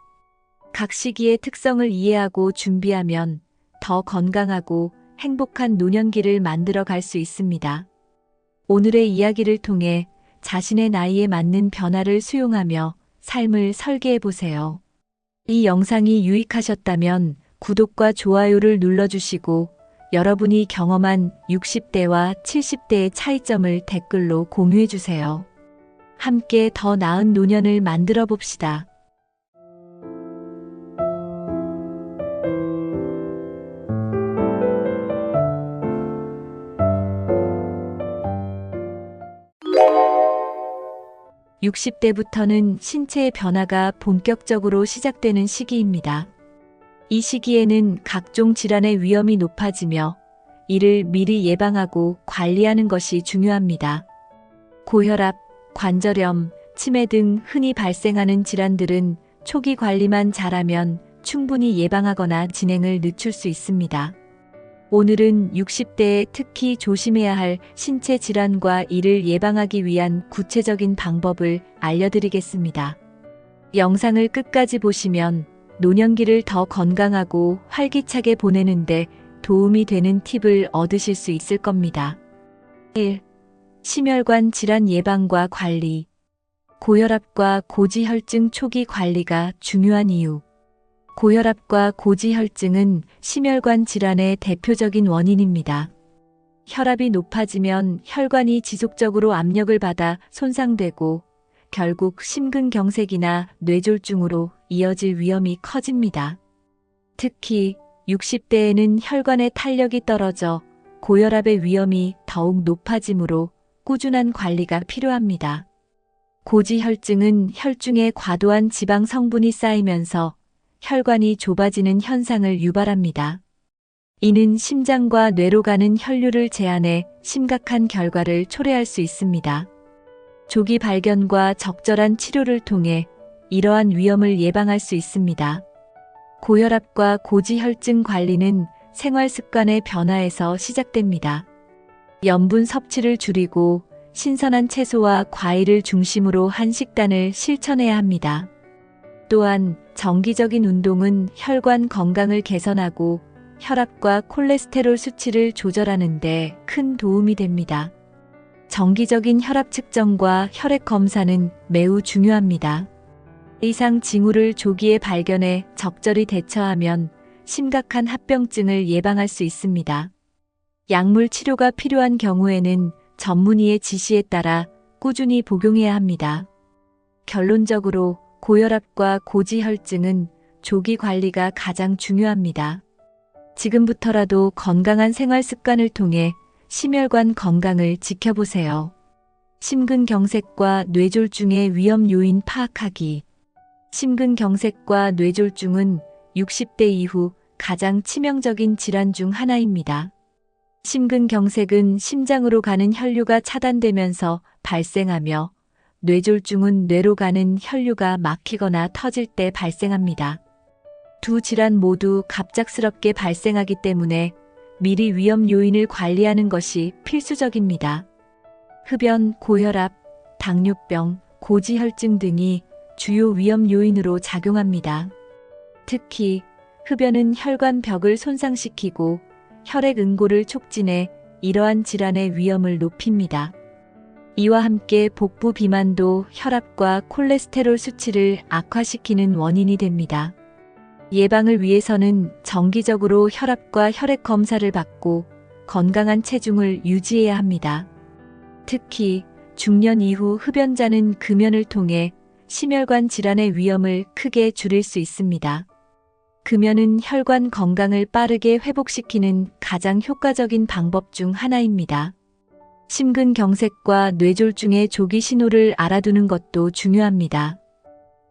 각 시기의 특성을 이해하고 준비하면 더 건강하고 행복한 노년기를 만들어 갈 수 있습니다. 오늘의 이야기를 통해 자신의 나이에 맞는 변화를 수용하며 삶을 설계해 보세요. 이 영상이 유익하셨다면 구독과 좋아요를 눌러주시고 여러분이 경험한 60대와 70대의 차이점을 댓글로 공유해 주세요. 함께 더 나은 노년을 만들어 봅시다. (60대부터는) 신체의 변화가 본격적으로 시작되는 시기입니다. 이 시기에는 각종 질환의 위험이 높아지며 이를 미리 예방하고 관리하는 것이 중요합니다. 고혈압, 관절염, 치매 등 흔히 발생하는 질환들은 초기 관리만 잘하면 충분히 예방하거나 진행을 늦출 수 있습니다. 오늘은 60대에 특히 조심해야 할 신체 질환과 이를 예방하기 위한 구체적인 방법을 알려드리겠습니다. 영상을 끝까지 보시면 노년기를 더 건강하고 활기차게 보내는데 도움이 되는 팁을 얻으실 수 있을 겁니다. 1. 심혈관 질환 예방과 관리. 고혈압과 고지혈증 초기 관리가 중요한 이유. 고혈압과 고지혈증은 심혈관 질환의 대표적인 원인입니다. 혈압이 높아지면 혈관이 지속적으로 압력을 받아 손상되고 결국 심근경색이나 뇌졸중으로 이어질 위험이 커집니다. 특히 60대에는 혈관의 탄력이 떨어져 고혈압의 위험이 더욱 높아지므로 꾸준한 관리가 필요합니다. 고지혈증은 혈중에 과도한 지방 성분이 쌓이면서 혈관이 좁아지는 현상을 유발합니다. 이는 심장과 뇌로 가는 혈류를 제한해 심각한 결과를 초래할 수 있습니다. 조기 발견과 적절한 치료를 통해 이러한 위험을 예방할 수 있습니다. 고혈압과 고지혈증 관리는 생활 습관의 변화에서 시작됩니다. 염분 섭취를 줄이고 신선한 채소와 과일을 중심으로 한 식단을 실천해야 합니다. 또한 정기적인 운동은 혈관 건강을 개선하고 혈압과 콜레스테롤 수치를 조절하는 데 큰 도움이 됩니다. 정기적인 혈압 측정과 혈액 검사는 매우 중요합니다. 이상 징후를 조기에 발견해 적절히 대처하면 심각한 합병증을 예방할 수 있습니다. 약물 치료가 필요한 경우에는 전문의의 지시에 따라 꾸준히 복용해야 합니다. 결론적으로 고혈압과 고지혈증은 조기 관리가 가장 중요합니다. 지금부터라도 건강한 생활 습관을 통해 심혈관 건강을 지켜보세요. 심근경색과 뇌졸중의 위험 요인 파악하기. 심근경색과 뇌졸중은 60대 이후 가장 치명적인 질환 중 하나입니다. 심근경색은 심장으로 가는 혈류가 차단되면서 발생하며 뇌졸중은 뇌로 가는 혈류가 막히거나 터질 때 발생합니다. 두 질환 모두 갑작스럽게 발생하기 때문에 미리 위험 요인을 관리하는 것이 필수적입니다. 흡연, 고혈압, 당뇨병, 고지혈증 등이 주요 위험 요인으로 작용합니다. 특히 흡연은 혈관벽을 손상시키고 혈액 응고를 촉진해 이러한 질환의 위험을 높입니다. 이와 함께 복부 비만도 혈압과 콜레스테롤 수치를 악화시키는 원인이 됩니다. 예방을 위해서는 정기적으로 혈압과 혈액 검사를 받고 건강한 체중을 유지해야 합니다. 특히 중년 이후 흡연자는 금연을 통해 심혈관 질환의 위험을 크게 줄일 수 있습니다. 금연은 혈관 건강을 빠르게 회복시키는 가장 효과적인 방법 중 하나입니다. 심근경색과 뇌졸중의 조기 신호를 알아두는 것도 중요합니다.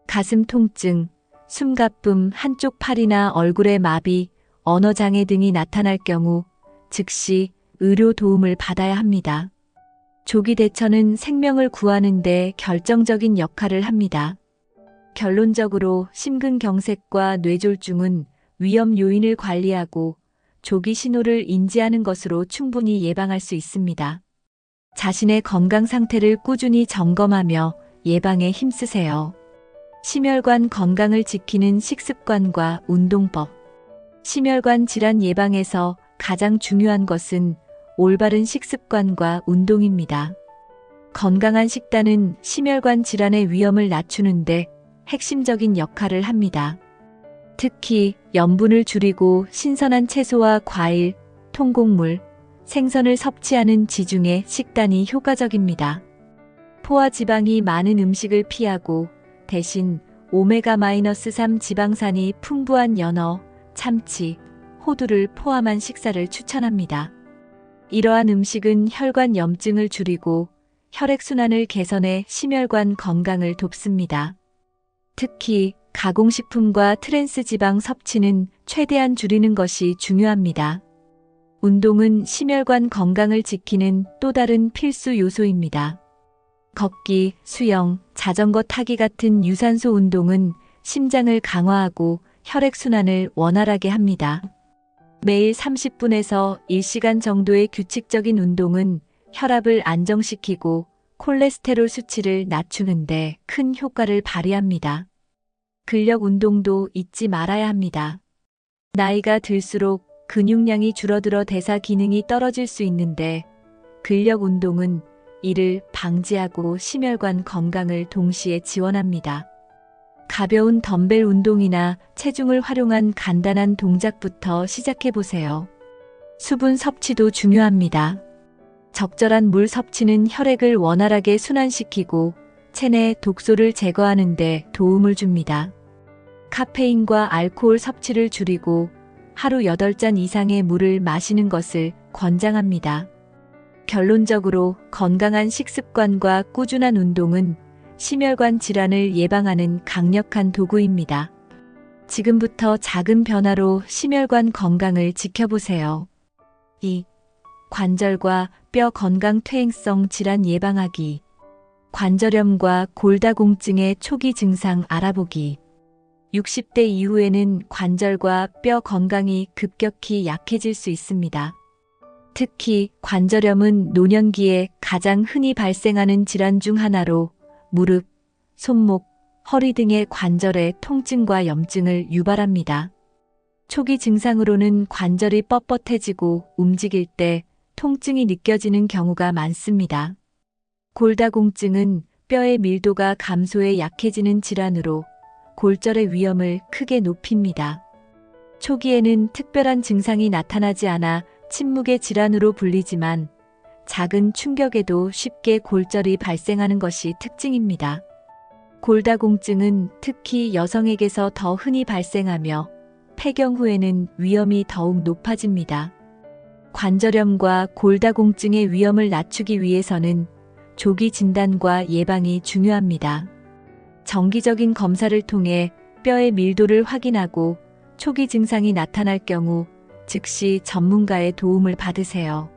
가슴 통증, 숨가쁨, 한쪽 팔이나 얼굴의 마비, 언어장애 등이 나타날 경우 즉시 의료 도움을 받아야 합니다. 조기 대처는 생명을 구하는 데 결정적인 역할을 합니다. 결론적으로 심근경색과 뇌졸중은 위험 요인을 관리하고 조기 신호를 인지하는 것으로 충분히 예방할 수 있습니다. 자신의 건강 상태를 꾸준히 점검하며 예방에 힘쓰세요. 심혈관 건강을 지키는 식습관과 운동법. 심혈관 질환 예방에서 가장 중요한 것은 올바른 식습관과 운동입니다. 건강한 식단은 심혈관 질환의 위험을 낮추는데 핵심적인 역할을 합니다. 특히 염분을 줄이고 신선한 채소와 과일, 통곡물, 생선을 섭취하는 지중해 식단이 효과적입니다. 포화 지방이 많은 음식을 피하고 대신 오메가-3 지방산이 풍부한 연어, 참치, 호두를 포함한 식사를 추천합니다. 이러한 음식은 혈관 염증을 줄이고 혈액순환을 개선해 심혈관 건강을 돕습니다. 특히 가공식품과 트랜스 지방 섭취는 최대한 줄이는 것이 중요합니다. 운동은 심혈관 건강을 지키는 또 다른 필수 요소입니다. 걷기, 수영, 자전거 타기 같은 유산소 운동은 심장을 강화하고 혈액순환을 원활하게 합니다. 매일 30분에서 1시간 정도의 규칙적인 운동은 혈압을 안정시키고 콜레스테롤 수치를 낮추는 데 큰 효과를 발휘합니다. 근력 운동도 잊지 말아야 합니다. 나이가 들수록 근육량이 줄어들어 대사 기능이 떨어질 수 있는데 근력 운동은 이를 방지하고 심혈관 건강을 동시에 지원합니다. 가벼운 덤벨 운동이나 체중을 활용한 간단한 동작부터 시작해보세요. 수분 섭취도 중요합니다. 적절한 물 섭취는 혈액을 원활하게 순환시키고 체내 독소를 제거하는 데 도움을 줍니다. 카페인과 알코올 섭취를 줄이고 하루 8잔 이상의 물을 마시는 것을 권장합니다. 결론적으로 건강한 식습관과 꾸준한 운동은 심혈관 질환을 예방하는 강력한 도구입니다. 지금부터 작은 변화로 심혈관 건강을 지켜보세요. 2. 관절과 뼈 건강 퇴행성 질환 예방하기. 관절염과 골다공증의 초기 증상 알아보기. 60대 이후에는 관절과 뼈 건강이 급격히 약해질 수 있습니다. 특히 관절염은 노년기에 가장 흔히 발생하는 질환 중 하나로 무릎, 손목, 허리 등의 관절의 통증과 염증을 유발합니다. 초기 증상으로는 관절이 뻣뻣해지고 움직일 때 통증이 느껴지는 경우가 많습니다. 골다공증은 뼈의 밀도가 감소해 약해지는 질환으로 골절의 위험을 크게 높입니다. 초기에는 특별한 증상이 나타나지 않아 침묵의 질환으로 불리지만 작은 충격에도 쉽게 골절이 발생하는 것이 특징입니다. 골다공증은 특히 여성에게서 더 흔히 발생하며 폐경 후에는 위험이 더욱 높아집니다. 관절염과 골다공증의 위험을 낮추기 위해서는 조기 진단과 예방이 중요합니다. 정기적인 검사를 통해 뼈의 밀도를 확인하고 초기 증상이 나타날 경우 즉시 전문가의 도움을 받으세요.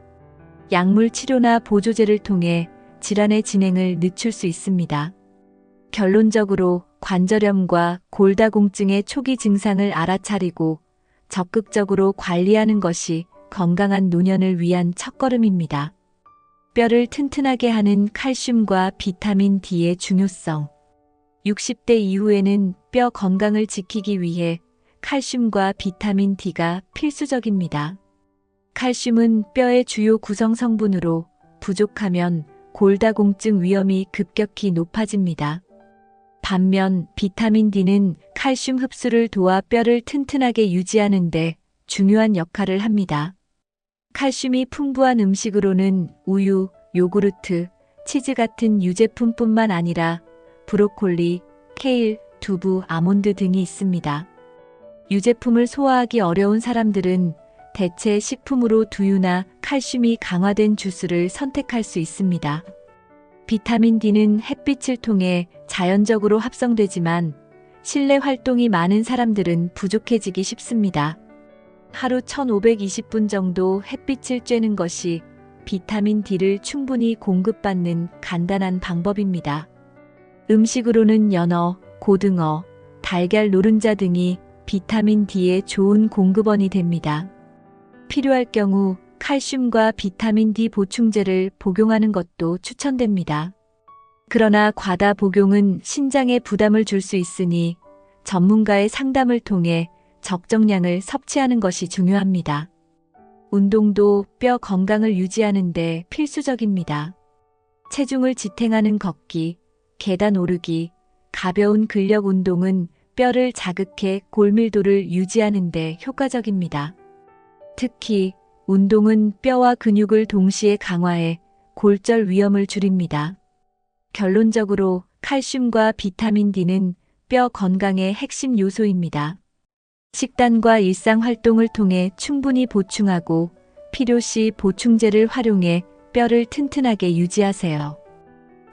약물 치료나 보조제를 통해 질환의 진행을 늦출 수 있습니다. 결론적으로 관절염과 골다공증의 초기 증상을 알아차리고 적극적으로 관리하는 것이 건강한 노년을 위한 첫걸음입니다. 뼈를 튼튼하게 하는 칼슘과 비타민 D의 중요성. 60대 이후에는 뼈 건강을 지키기 위해 칼슘과 비타민 D가 필수적입니다. 칼슘은 뼈의 주요 구성 성분으로 부족하면 골다공증 위험이 급격히 높아집니다. 반면 비타민 D는 칼슘 흡수를 도와 뼈를 튼튼하게 유지하는 데 중요한 역할을 합니다. 칼슘이 풍부한 음식으로는 우유, 요구르트, 치즈 같은 유제품뿐만 아니라 브로콜리, 케일, 두부, 아몬드 등이 있습니다. 유제품을 소화하기 어려운 사람들은 대체 식품으로 두유나 칼슘이 강화된 주스를 선택할 수 있습니다. 비타민 D는 햇빛을 통해 자연적으로 합성되지만 실내 활동이 많은 사람들은 부족해지기 쉽습니다. 하루 1520분 정도 햇빛을 쬐는 것이 비타민 D를 충분히 공급받는 간단한 방법입니다. 음식으로는 연어, 고등어, 달걀 노른자 등이 비타민 D의 좋은 공급원이 됩니다. 필요할 경우 칼슘과 비타민 D 보충제를 복용하는 것도 추천됩니다. 그러나 과다 복용은 신장에 부담을 줄 수 있으니 전문가의 상담을 통해 적정량을 섭취하는 것이 중요합니다. 운동도 뼈 건강을 유지하는 데 필수적입니다. 체중을 지탱하는 걷기, 계단 오르기, 가벼운 근력 운동은 뼈를 자극해 골밀도를 유지하는 데 효과적입니다. 특히 운동은 뼈와 근육을 동시에 강화해 골절 위험을 줄입니다. 결론적으로 칼슘과 비타민 D는 뼈 건강의 핵심 요소입니다. 식단과 일상 활동을 통해 충분히 보충하고 필요시 보충제를 활용해 뼈를 튼튼하게 유지하세요.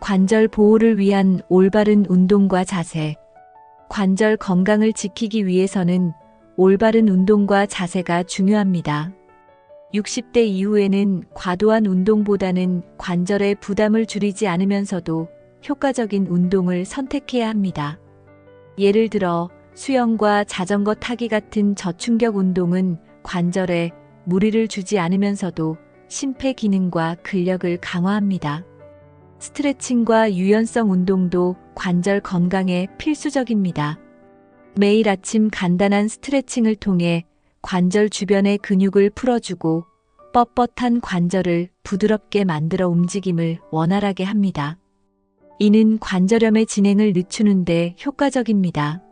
관절 보호를 위한 올바른 운동과 자세. 관절 건강을 지키기 위해서는 올바른 운동과 자세가 중요합니다. 60대 이후에는 과도한 운동보다는 관절의 부담을 줄이지 않으면서도 효과적인 운동을 선택해야 합니다. 예를 들어 수영과 자전거 타기 같은 저충격 운동은 관절에 무리를 주지 않으면서도 심폐 기능과 근력을 강화합니다. 스트레칭과 유연성 운동도 관절 건강에 필수적입니다. 매일 아침 간단한 스트레칭을 통해 관절 주변의 근육을 풀어주고 뻣뻣한 관절을 부드럽게 만들어 움직임을 원활하게 합니다. 이는 관절염의 진행을 늦추는 데 효과적입니다.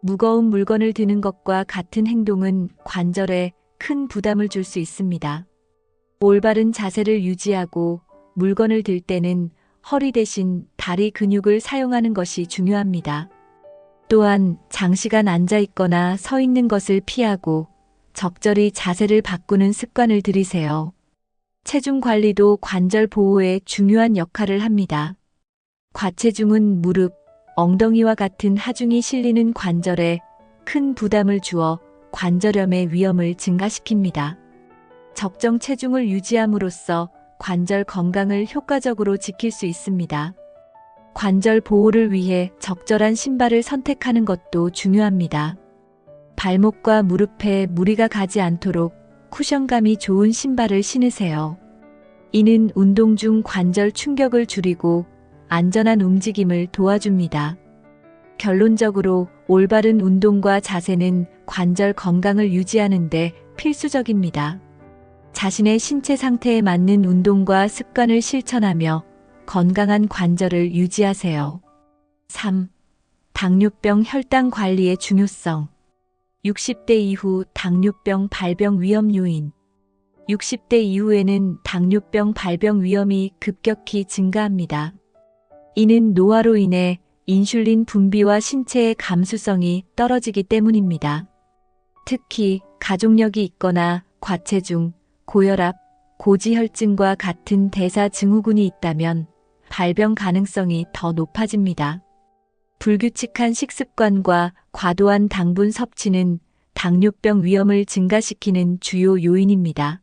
무거운 물건을 드는 것과 같은 행동은 관절에 큰 부담을 줄 수 있습니다. 올바른 자세를 유지하고 물건을 들 때는 허리 대신 다리 근육을 사용하는 것이 중요합니다. 또한 장시간 앉아 있거나 서 있는 것을 피하고 적절히 자세를 바꾸는 습관을 들이세요. 체중 관리도 관절 보호에 중요한 역할을 합니다. 과체중은 무릎, 엉덩이와 같은 하중이 실리는 관절에 큰 부담을 주어 관절염의 위험을 증가시킵니다. 적정 체중을 유지함으로써 관절 건강을 효과적으로 지킬 수 있습니다. 관절 보호를 위해 적절한 신발을 선택하는 것도 중요합니다. 발목과 무릎에 무리가 가지 않도록 쿠션감이 좋은 신발을 신으세요. 이는 운동 중 관절 충격을 줄이고 안전한 움직임을 도와줍니다. 결론적으로 올바른 운동과 자세는 관절 건강을 유지하는 데 필수적입니다. 자신의 신체 상태에 맞는 운동과 습관을 실천하며 건강한 관절을 유지하세요. 3. 당뇨병 혈당 관리의 중요성. 60대 이후 당뇨병 발병 위험 요인. 60대 이후에는 당뇨병 발병 위험이 급격히 증가합니다. 이는 노화로 인해 인슐린 분비와 신체의 감수성이 떨어지기 때문입니다. 특히 가족력이 있거나 과체중, 고혈압, 고지혈증과 같은 대사증후군이 있다면 발병 가능성이 더 높아집니다. 불규칙한 식습관과 과도한 당분 섭취는 당뇨병 위험을 증가시키는 주요 요인입니다.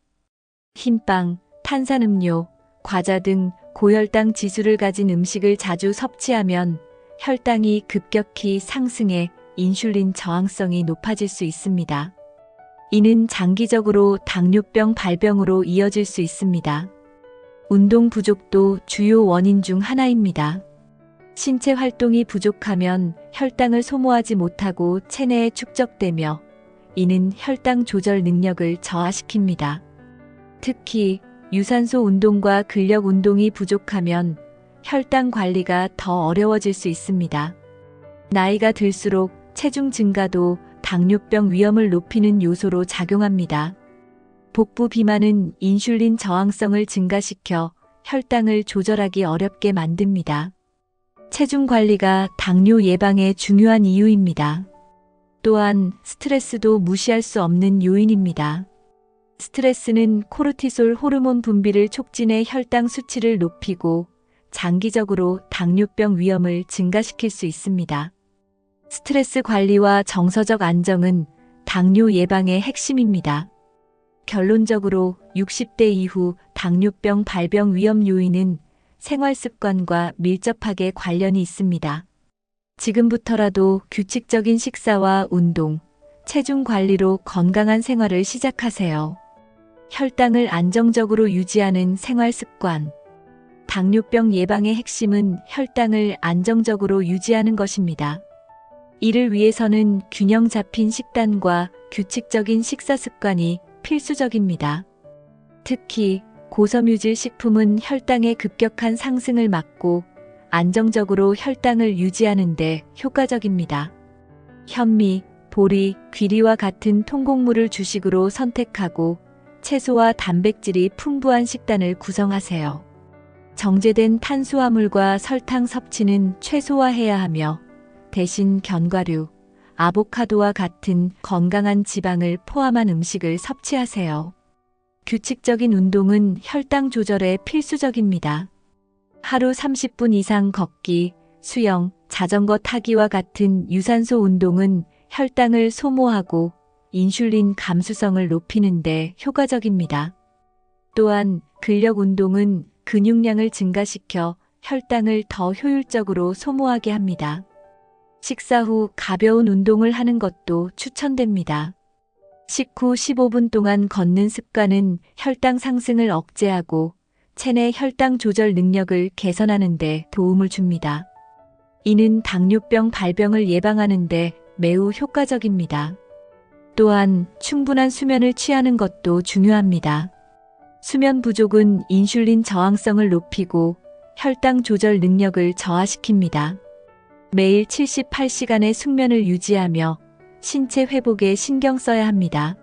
흰빵, 탄산음료, 과자 등 고혈당 지수를 가진 음식을 자주 섭취하면 혈당이 급격히 상승해 인슐린 저항성이 높아질 수 있습니다. 이는 장기적으로 당뇨병 발병으로 이어질 수 있습니다. 운동 부족도 주요 원인 중 하나입니다. 신체 활동이 부족하면 혈당을 소모하지 못하고 체내에 축적되며 이는 혈당 조절 능력을 저하시킵니다. 특히 유산소 운동과 근력 운동이 부족하면 혈당 관리가 더 어려워질 수 있습니다. 나이가 들수록 체중 증가도 당뇨병 위험을 높이는 요소로 작용합니다. 복부 비만은 인슐린 저항성을 증가시켜 혈당을 조절하기 어렵게 만듭니다. 체중 관리가 당뇨 예방에 중요한 이유입니다. 또한 스트레스도 무시할 수 없는 요인입니다. 스트레스는 코르티솔 호르몬 분비를 촉진해 혈당 수치를 높이고 장기적으로 당뇨병 위험을 증가시킬 수 있습니다. 스트레스 관리와 정서적 안정은 당뇨 예방의 핵심입니다. 결론적으로 60대 이후 당뇨병 발병 위험 요인은 생활 습관과 밀접하게 관련이 있습니다. 지금부터라도 규칙적인 식사와 운동, 체중 관리로 건강한 생활을 시작하세요. 혈당을 안정적으로 유지하는 생활 습관. 당뇨병 예방의 핵심은 혈당을 안정적으로 유지하는 것입니다. 이를 위해서는 균형 잡힌 식단과 규칙적인 식사 습관이 필수적입니다. 특히 고섬유질 식품은 혈당의 급격한 상승을 막고 안정적으로 혈당을 유지하는 데 효과적입니다. 현미, 보리, 귀리와 같은 통곡물을 주식으로 선택하고 채소와 단백질이 풍부한 식단을 구성하세요. 정제된 탄수화물과 설탕 섭취는 최소화해야 하며 대신 견과류, 아보카도와 같은 건강한 지방을 포함한 음식을 섭취하세요. 규칙적인 운동은 혈당 조절에 필수적입니다. 하루 30분 이상 걷기, 수영, 자전거 타기와 같은 유산소 운동은 혈당을 소모하고 인슐린 감수성을 높이는 데 효과적입니다. 또한 근력 운동은 근육량을 증가시켜 혈당을 더 효율적으로 소모하게 합니다. 식사 후 가벼운 운동을 하는 것도 추천됩니다. 식후 15분 동안 걷는 습관은 혈당 상승을 억제하고 체내 혈당 조절 능력을 개선하는 데 도움을 줍니다. 이는 당뇨병 발병을 예방하는 데 매우 효과적입니다. 또한 충분한 수면을 취하는 것도 중요합니다. 수면 부족은 인슐린 저항성을 높이고 혈당 조절 능력을 저하시킵니다. 매일 78시간의 숙면을 유지하며 신체 회복에 신경 써야 합니다.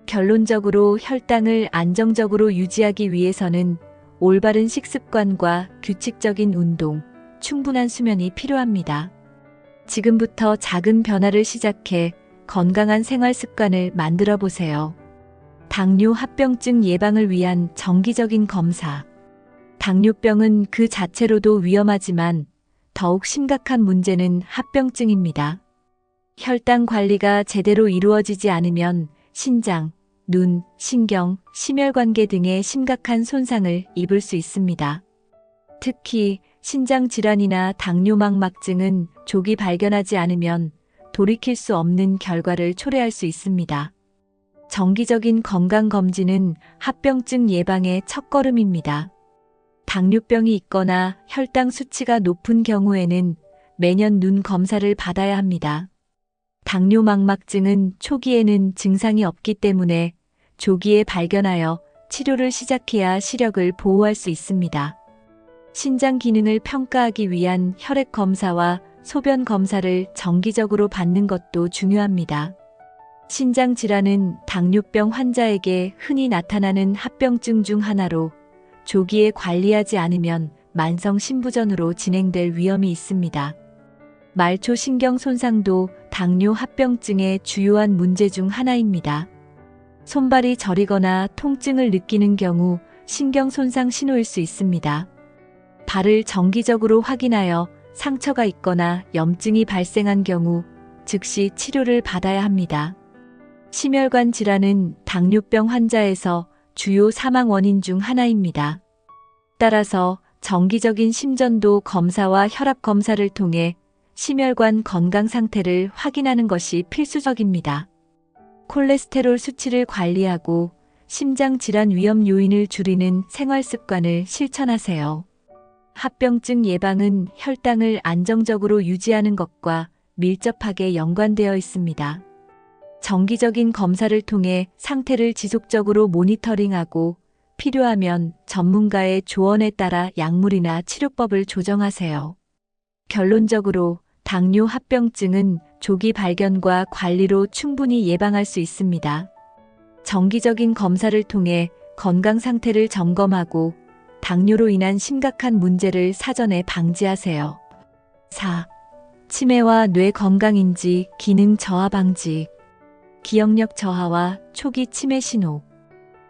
결론적으로 혈당을 안정적으로 유지하기 위해서는 올바른 식습관과 규칙적인 운동, 충분한 수면이 필요합니다. 지금부터 작은 변화를 시작해 건강한 생활 습관을 만들어 보세요. 당뇨 합병증 예방을 위한 정기적인 검사. 당뇨병은 그 자체로도 위험하지만 더욱 심각한 문제는 합병증입니다. 혈당 관리가 제대로 이루어지지 않으면 신장, 눈, 신경, 심혈관계 등의 심각한 손상을 입을 수 있습니다. 특히 신장 질환이나 당뇨망막증은 조기 발견하지 않으면 돌이킬 수 없는 결과를 초래할 수 있습니다. 정기적인 건강검진은 합병증 예방의 첫걸음입니다. 당뇨병이 있거나 혈당 수치가 높은 경우에는 매년 눈 검사를 받아야 합니다. 당뇨망막증은 초기에는 증상이 없기 때문에 조기에 발견하여 치료를 시작해야 시력을 보호할 수 있습니다. 신장 기능을 평가하기 위한 혈액 검사와 소변 검사를 정기적으로 받는 것도 중요합니다. 신장 질환은 당뇨병 환자에게 흔히 나타나는 합병증 중 하나로 조기에 관리하지 않으면 만성 신부전으로 진행될 위험이 있습니다. 말초 신경 손상도 당뇨 합병증의 주요한 문제 중 하나입니다. 손발이 저리거나 통증을 느끼는 경우 신경 손상 신호일 수 있습니다. 발을 정기적으로 확인하여 상처가 있거나 염증이 발생한 경우 즉시 치료를 받아야 합니다. 심혈관 질환은 당뇨병 환자에서 주요 사망 원인 중 하나입니다. 따라서 정기적인 심전도 검사와 혈압 검사를 통해 심혈관 건강 상태를 확인하는 것이 필수적입니다. 콜레스테롤 수치를 관리하고 심장 질환 위험 요인을 줄이는 생활 습관을 실천하세요. 합병증 예방은 혈당을 안정적으로 유지하는 것과 밀접하게 연관되어 있습니다. 정기적인 검사를 통해 상태를 지속적으로 모니터링하고 필요하면 전문가의 조언에 따라 약물이나 치료법을 조정하세요. 결론적으로 당뇨 합병증은 조기 발견과 관리로 충분히 예방할 수 있습니다. 정기적인 검사를 통해 건강 상태를 점검하고 당뇨로 인한 심각한 문제를 사전에 방지하세요. 4. 치매와 뇌 건강인지 기능 저하 방지. 기억력 저하와 초기 치매 신호.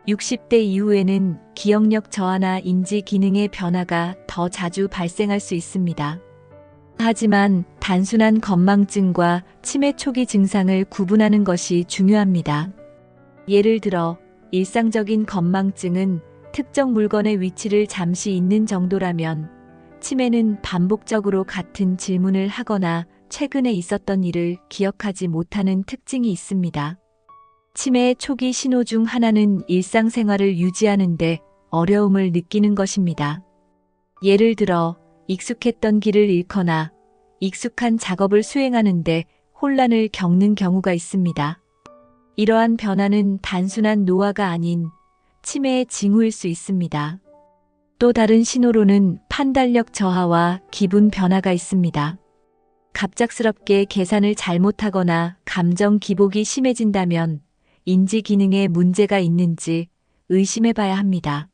60대 이후에는 기억력 저하나 인지 기능의 변화가 더 자주 발생할 수 있습니다. 하지만 단순한 건망증과 치매 초기 증상을 구분하는 것이 중요합니다. 예를 들어 일상적인 건망증은 특정 물건의 위치를 잠시 잊는 정도라면 치매는 반복적으로 같은 질문을 하거나 최근에 있었던 일을 기억하지 못하는 특징이 있습니다. 치매의 초기 신호 중 하나는 일상생활을 유지하는 데 어려움을 느끼는 것입니다. 예를 들어 익숙했던 길을 잃거나 익숙한 작업을 수행하는 데 혼란을 겪는 경우가 있습니다. 이러한 변화는 단순한 노화가 아닌 치매의 징후일 수 있습니다. 또 다른 신호로는 판단력 저하와 기분 변화가 있습니다. 갑작스럽게 계산을 잘못하거나 감정 기복이 심해진다면 인지 기능에 문제가 있는지 의심해 봐야 합니다.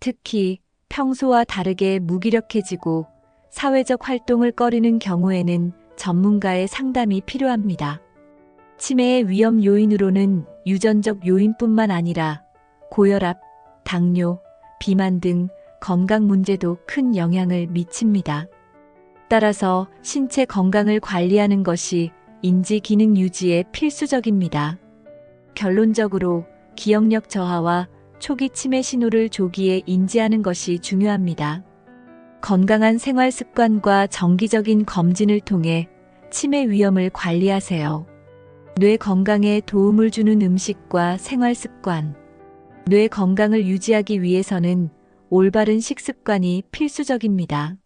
특히 평소와 다르게 무기력해지고 사회적 활동을 꺼리는 경우에는 전문가의 상담이 필요합니다. 치매의 위험 요인으로는 유전적 요인뿐만 아니라 고혈압, 당뇨, 비만 등 건강 문제도 큰 영향을 미칩니다. 따라서 신체 건강을 관리하는 것이 인지 기능 유지에 필수적입니다. 결론적으로 기억력 저하와 초기 치매 신호를 조기에 인지하는 것이 중요합니다. 건강한 생활 습관과 정기적인 검진을 통해 치매 위험을 관리하세요. 뇌 건강에 도움을 주는 음식과 생활 습관. 뇌 건강을 유지하기 위해서는 올바른 식습관이 필수적입니다.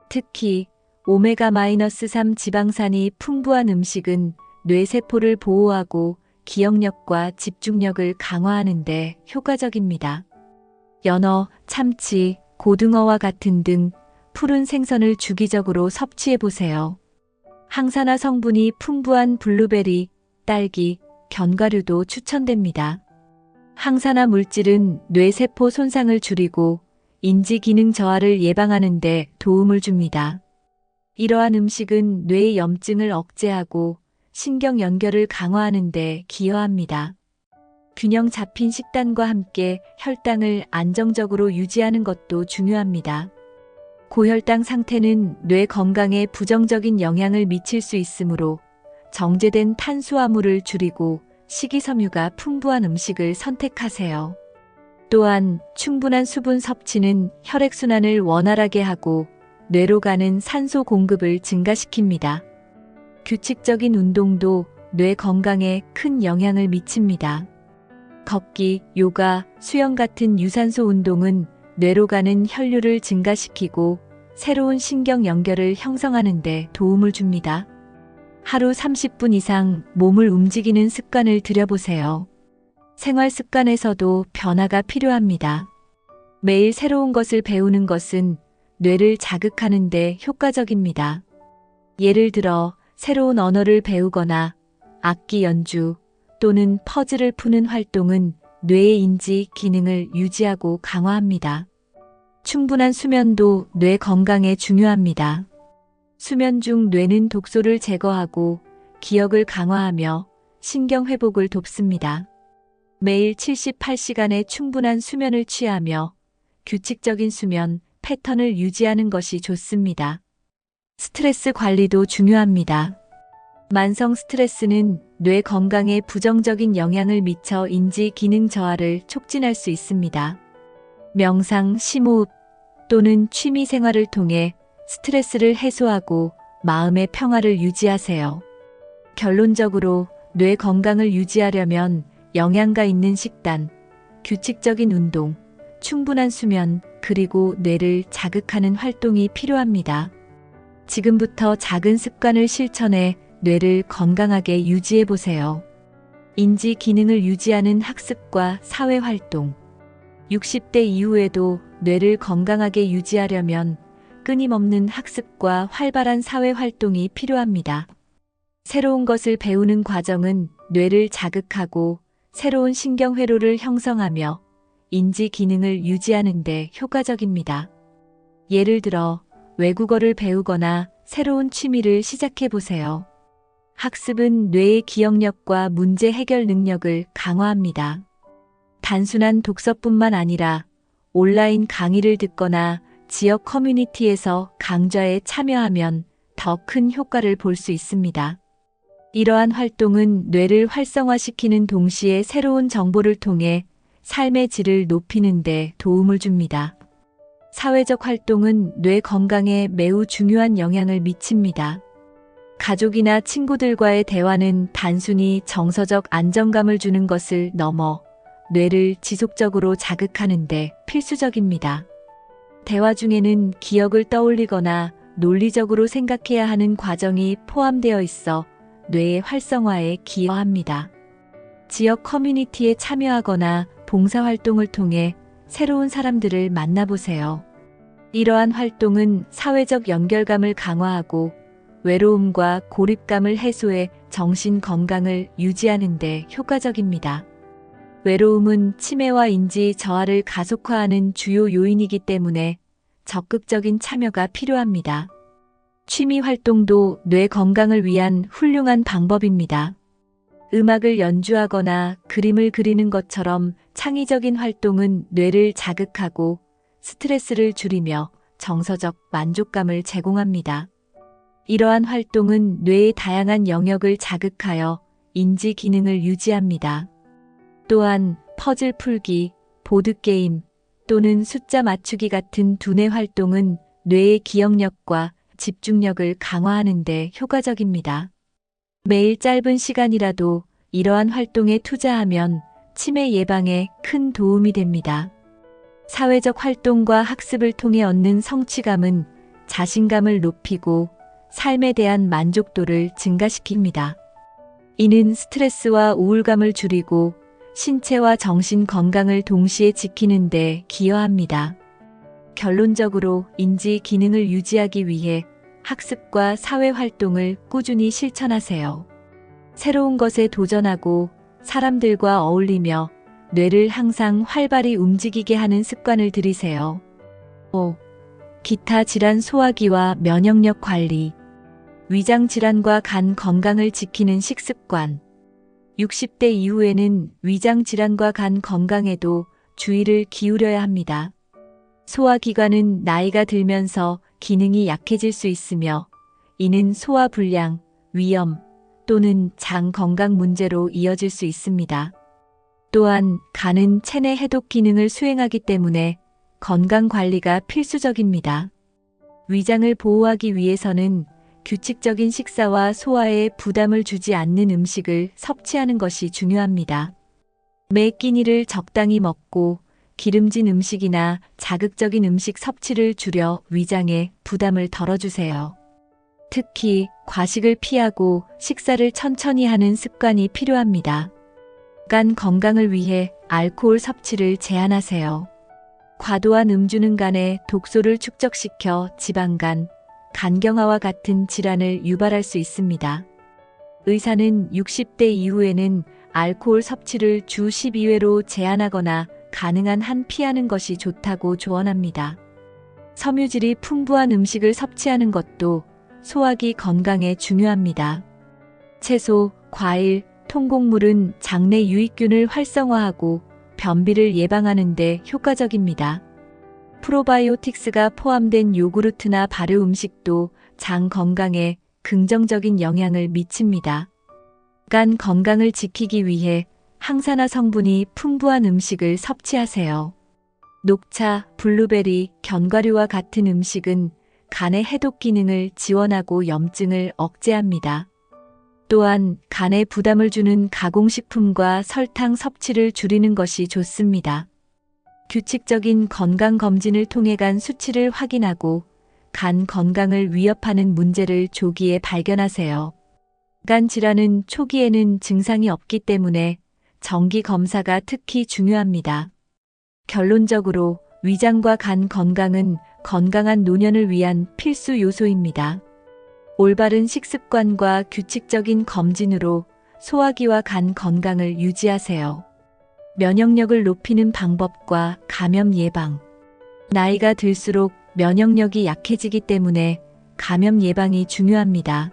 특히 오메가-3 지방산이 풍부한 음식은 뇌세포를 보호하고 기억력과 집중력을 강화하는 데 효과적입니다. 연어, 참치, 고등어와 같은 등 푸른 생선을 주기적으로 섭취해 보세요. 항산화 성분이 풍부한 블루베리, 딸기, 견과류도 추천됩니다. 항산화 물질은 뇌세포 손상을 줄이고 인지 기능 저하를 예방하는 데 도움을 줍니다. 이러한 음식은 뇌의 염증을 억제하고 신경 연결을 강화하는 데 기여합니다. 균형 잡힌 식단과 함께 혈당을 안정적으로 유지하는 것도 중요합니다. 고혈당 상태는 뇌 건강에 부정적인 영향을 미칠 수 있으므로 정제된 탄수화물을 줄이고 식이섬유가 풍부한 음식을 선택하세요. 또한 충분한 수분 섭취는 혈액순환을 원활하게 하고 뇌로 가는 산소 공급을 증가시킵니다. 규칙적인 운동도 뇌 건강에 큰 영향을 미칩니다. 걷기, 요가, 수영 같은 유산소 운동은 뇌로 가는 혈류를 증가시키고 새로운 신경 연결을 형성하는 데 도움을 줍니다. 하루 30분 이상 몸을 움직이는 습관을 들여보세요. 생활 습관에서도 변화가 필요합니다. 매일 새로운 것을 배우는 것은 뇌를 자극하는 데 효과적입니다. 예를 들어 새로운 언어를 배우거나 악기 연주 또는 퍼즐을 푸는 활동은 뇌의 인지 기능을 유지하고 강화합니다. 충분한 수면도 뇌 건강에 중요합니다. 수면 중 뇌는 독소를 제거하고 기억을 강화하며 신경 회복을 돕습니다. 매일 78시간의 충분한 수면을 취하며 규칙적인 수면 패턴을 유지하는 것이 좋습니다. 스트레스 관리도 중요합니다. 만성 스트레스는 뇌 건강에 부정적인 영향을 미쳐 인지 기능 저하를 촉진할 수 있습니다. 명상, 심호흡 또는 취미 생활을 통해 스트레스를 해소하고 마음의 평화를 유지하세요. 결론적으로 뇌 건강을 유지하려면 영양가 있는 식단, 규칙적인 운동, 충분한 수면, 그리고 뇌를 자극하는 활동이 필요합니다. 지금부터 작은 습관을 실천해 뇌를 건강하게 유지해 보세요. 인지 기능을 유지하는 학습과 사회 활동. 60대 이후에도 뇌를 건강하게 유지하려면 끊임없는 학습과 활발한 사회 활동이 필요합니다. 새로운 것을 배우는 과정은 뇌를 자극하고 새로운 신경 회로를 형성하며 인지 기능을 유지하는 데 효과적입니다. 예를 들어 외국어를 배우거나 새로운 취미를 시작해 보세요. 학습은 뇌의 기억력과 문제 해결 능력을 강화합니다. 단순한 독서뿐만 아니라 온라인 강의를 듣거나 지역 커뮤니티에서 강좌에 참여하면 더 큰 효과를 볼 수 있습니다. 이러한 활동은 뇌를 활성화시키는 동시에 새로운 정보를 통해 삶의 질을 높이는 데 도움을 줍니다. 사회적 활동은 뇌 건강에 매우 중요한 영향을 미칩니다. 가족이나 친구들과의 대화는 단순히 정서적 안정감을 주는 것을 넘어 뇌를 지속적으로 자극하는 데 필수적입니다. 대화 중에는 기억을 떠올리거나 논리적으로 생각해야 하는 과정이 포함되어 있어 뇌의 활성화에 기여합니다. 지역 커뮤니티에 참여하거나 봉사활동을 통해 새로운 사람들을 만나보세요. 이러한 활동은 사회적 연결감을 강화하고 외로움과 고립감을 해소해 정신 건강을 유지하는 데 효과적입니다. 외로움은 치매와 인지 저하를 가속화하는 주요 요인이기 때문에 적극적인 참여가 필요합니다. 취미 활동도 뇌 건강을 위한 훌륭한 방법입니다. 음악을 연주하거나 그림을 그리는 것처럼 창의적인 활동은 뇌를 자극하고 스트레스를 줄이며 정서적 만족감을 제공합니다. 이러한 활동은 뇌의 다양한 영역을 자극하여 인지 기능을 유지합니다. 또한 퍼즐 풀기, 보드게임 또는 숫자 맞추기 같은 두뇌 활동은 뇌의 기억력과 집중력을 강화하는 데 효과적입니다. 매일 짧은 시간이라도 이러한 활동에 투자하면 치매 예방에 큰 도움이 됩니다. 사회적 활동과 학습을 통해 얻는 성취감은 자신감을 높이고 삶에 대한 만족도를 증가시킵니다. 이는 스트레스와 우울감을 줄이고 신체와 정신 건강을 동시에 지키는 데 기여합니다. 결론적으로 인지 기능을 유지하기 위해 학습과 사회 활동을 꾸준히 실천하세요. 새로운 것에 도전하고 사람들과 어울리며 뇌를 항상 활발히 움직이게 하는 습관을 들이세요. 5. 기타 질환 소화기와 면역력 관리. 위장 질환과 간 건강을 지키는 식습관. 60대 이후에는 위장 질환과 간 건강에도 주의를 기울여야 합니다. 소화기관은 나이가 들면서 기능이 약해질 수 있으며 이는 소화불량, 위염 또는 장 건강 문제로 이어질 수 있습니다. 또한 간은 체내 해독 기능을 수행하기 때문에 건강 관리가 필수적입니다. 위장을 보호하기 위해서는 규칙적인 식사와 소화에 부담을 주지 않는 음식을 섭취하는 것이 중요합니다. 매 끼니를 적당히 먹고 기름진 음식이나 자극적인 음식 섭취를 줄여 위장에 부담을 덜어주세요. 특히 과식을 피하고 식사를 천천히 하는 습관이 필요합니다. 간 건강을 위해 알코올 섭취를 제한하세요. 과도한 음주는 간에 독소를 축적시켜 지방간, 간경화와 같은 질환을 유발할 수 있습니다. 의사는 60대 이후에는 알코올 섭취를 주 12회로 제한하거나 가능한 한 피하는 것이 좋다고 조언합니다. 섬유질이 풍부한 음식을 섭취하는 것도 소화기 건강에 중요합니다. 채소, 과일, 통곡물은 장내 유익균을 활성화하고 변비를 예방하는 데 효과적입니다. 프로바이오틱스가 포함된 요구르트나 발효 음식도 장 건강에 긍정적인 영향을 미칩니다. 간 건강을 지키기 위해 항산화 성분이 풍부한 음식을 섭취하세요. 녹차, 블루베리, 견과류와 같은 음식은 간의 해독 기능을 지원하고 염증을 억제합니다. 또한 간에 부담을 주는 가공식품과 설탕 섭취를 줄이는 것이 좋습니다. 규칙적인 건강검진을 통해 간 수치를 확인하고 간 건강을 위협하는 문제를 조기에 발견하세요. 간 질환은 초기에는 증상이 없기 때문에 정기 검사가 특히 중요합니다. 결론적으로 위장과 간 건강은 건강한 노년을 위한 필수 요소입니다. 올바른 식습관과 규칙적인 검진으로 소화기와 간 건강을 유지하세요. 면역력을 높이는 방법과 감염 예방. 나이가 들수록 면역력이 약해지기 때문에 감염 예방이 중요합니다.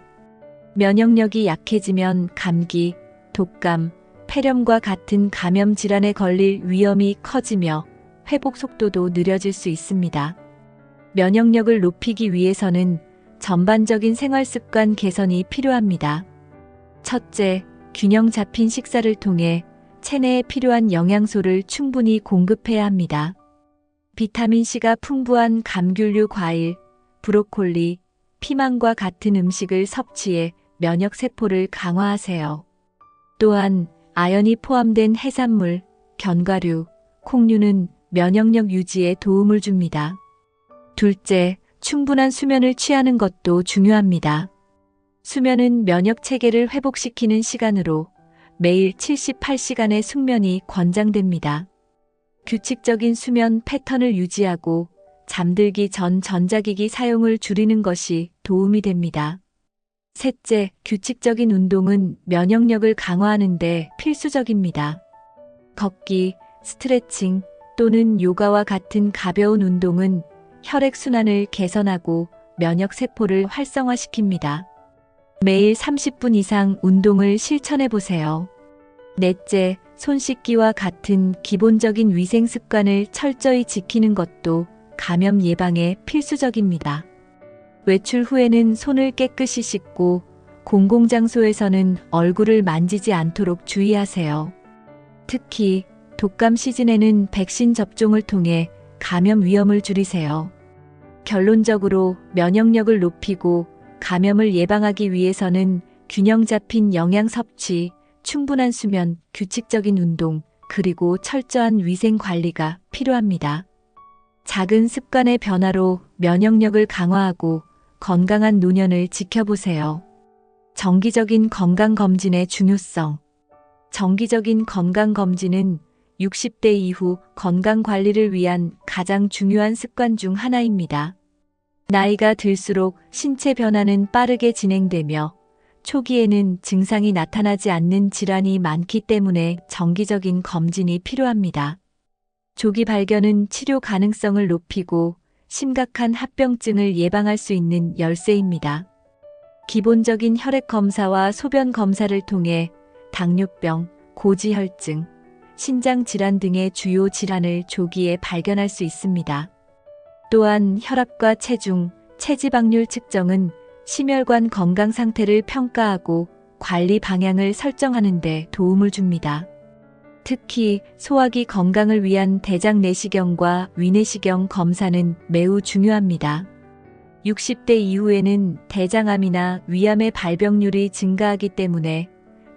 면역력이 약해지면 감기, 독감, 폐렴과 같은 감염 질환에 걸릴 위험이 커지며 회복 속도도 느려질 수 있습니다. 면역력을 높이기 위해서는 전반적인 생활 습관 개선이 필요합니다. 첫째, 균형 잡힌 식사를 통해 체내에 필요한 영양소를 충분히 공급해야 합니다. 비타민C가 풍부한 감귤류 과일, 브로콜리, 피망과 같은 음식을 섭취해 면역세포를 강화하세요. 또한 아연이 포함된 해산물, 견과류, 콩류는 면역력 유지에 도움을 줍니다. 둘째, 충분한 수면을 취하는 것도 중요합니다. 수면은 면역 체계를 회복시키는 시간으로 매일 78시간의 숙면이 권장됩니다. 규칙적인 수면 패턴을 유지하고 잠들기 전 전자기기 사용을 줄이는 것이 도움이 됩니다. 셋째, 규칙적인 운동은 면역력을 강화하는 데 필수적입니다. 걷기, 스트레칭 또는 요가와 같은 가벼운 운동은 혈액순환을 개선하고 면역세포를 활성화시킵니다. 매일 30분 이상 운동을 실천해 보세요. 넷째, 손 씻기와 같은 기본적인 위생 습관을 철저히 지키는 것도 감염 예방에 필수적입니다. 외출 후에는 손을 깨끗이 씻고 공공장소에서는 얼굴을 만지지 않도록 주의하세요. 특히 독감 시즌에는 백신 접종을 통해 감염 위험을 줄이세요. 결론적으로 면역력을 높이고 감염을 예방하기 위해서는 균형 잡힌 영양 섭취, 충분한 수면, 규칙적인 운동, 그리고 철저한 위생 관리가 필요합니다. 작은 습관의 변화로 면역력을 강화하고 건강한 노년을 지켜보세요. 정기적인 건강검진의 중요성. 정기적인 건강검진은 60대 이후 건강관리를 위한 가장 중요한 습관 중 하나입니다. 나이가 들수록 신체 변화는 빠르게 진행되며 초기에는 증상이 나타나지 않는 질환이 많기 때문에 정기적인 검진이 필요합니다. 조기 발견은 치료 가능성을 높이고 심각한 합병증을 예방할 수 있는 열쇠입니다. 기본적인 혈액 검사와 소변 검사를 통해 당뇨병, 고지혈증, 신장 질환 등의 주요 질환을 조기에 발견할 수 있습니다. 또한 혈압과 체중, 체지방률 측정은 심혈관 건강 상태를 평가하고 관리 방향을 설정하는 데 도움을 줍니다. 특히 소화기 건강을 위한 대장 내시경과 위내시경 검사는 매우 중요합니다. 60대 이후에는 대장암이나 위암의 발병률이 증가하기 때문에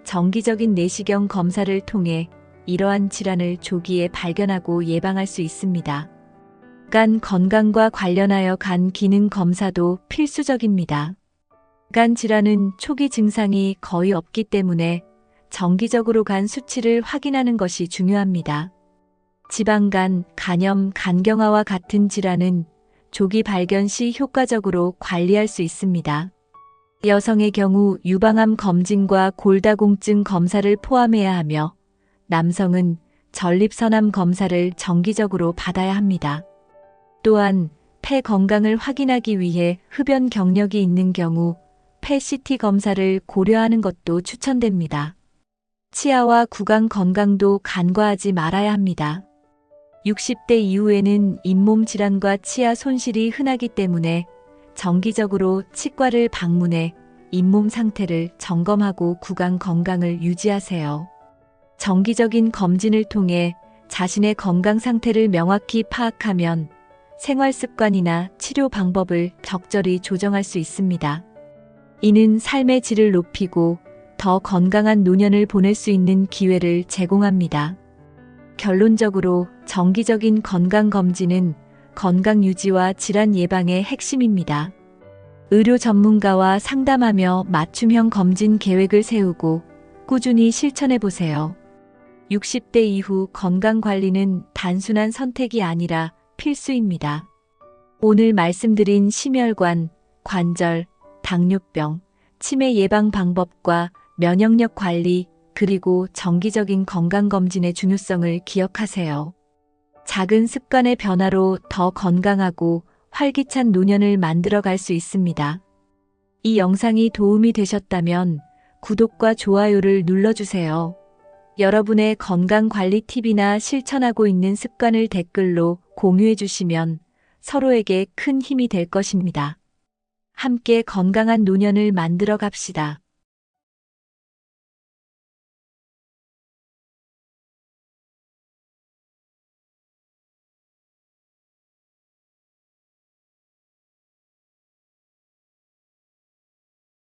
정기적인 내시경 검사를 통해 이러한 질환을 조기에 발견하고 예방할 수 있습니다. 간 건강과 관련하여 간 기능 검사도 필수적입니다. 간 질환은 초기 증상이 거의 없기 때문에 정기적으로 간 수치를 확인하는 것이 중요합니다. 지방간, 간염, 간경화와 같은 질환은 조기 발견 시 효과적으로 관리할 수 있습니다. 여성의 경우 유방암 검진과 골다공증 검사를 포함해야 하며 남성은 전립선암 검사를 정기적으로 받아야 합니다. 또한 폐 건강을 확인하기 위해 흡연 경력이 있는 경우 폐 CT 검사를 고려하는 것도 추천됩니다. 치아와 구강 건강도 간과하지 말아야 합니다. 60대 이후에는 잇몸 질환과 치아 손실이 흔하기 때문에 정기적으로 치과를 방문해 잇몸 상태를 점검하고 구강 건강을 유지하세요. 정기적인 검진을 통해 자신의 건강 상태를 명확히 파악하면 생활 습관이나 치료 방법을 적절히 조정할 수 있습니다. 이는 삶의 질을 높이고 더 건강한 노년을 보낼 수 있는 기회를 제공합니다. 결론적으로 정기적인 건강검진은 건강 유지와 질환 예방의 핵심입니다. 의료 전문가와 상담하며 맞춤형 검진 계획을 세우고 꾸준히 실천해 보세요. 60대 이후 건강관리는 단순한 선택이 아니라 필수입니다. 오늘 말씀드린 심혈관, 관절, 당뇨병, 치매 예방 방법과 면역력 관리, 그리고 정기적인 건강검진의 중요성을 기억하세요. 작은 습관의 변화로 더 건강하고 활기찬 노년을 만들어 갈 수 있습니다. 이 영상이 도움이 되셨다면 구독과 좋아요를 눌러주세요. 여러분의 건강관리 팁이나 실천하고 있는 습관을 댓글로 공유해 주시면 서로에게 큰 힘이 될 것입니다. 함께 건강한 노년을 만들어 갑시다.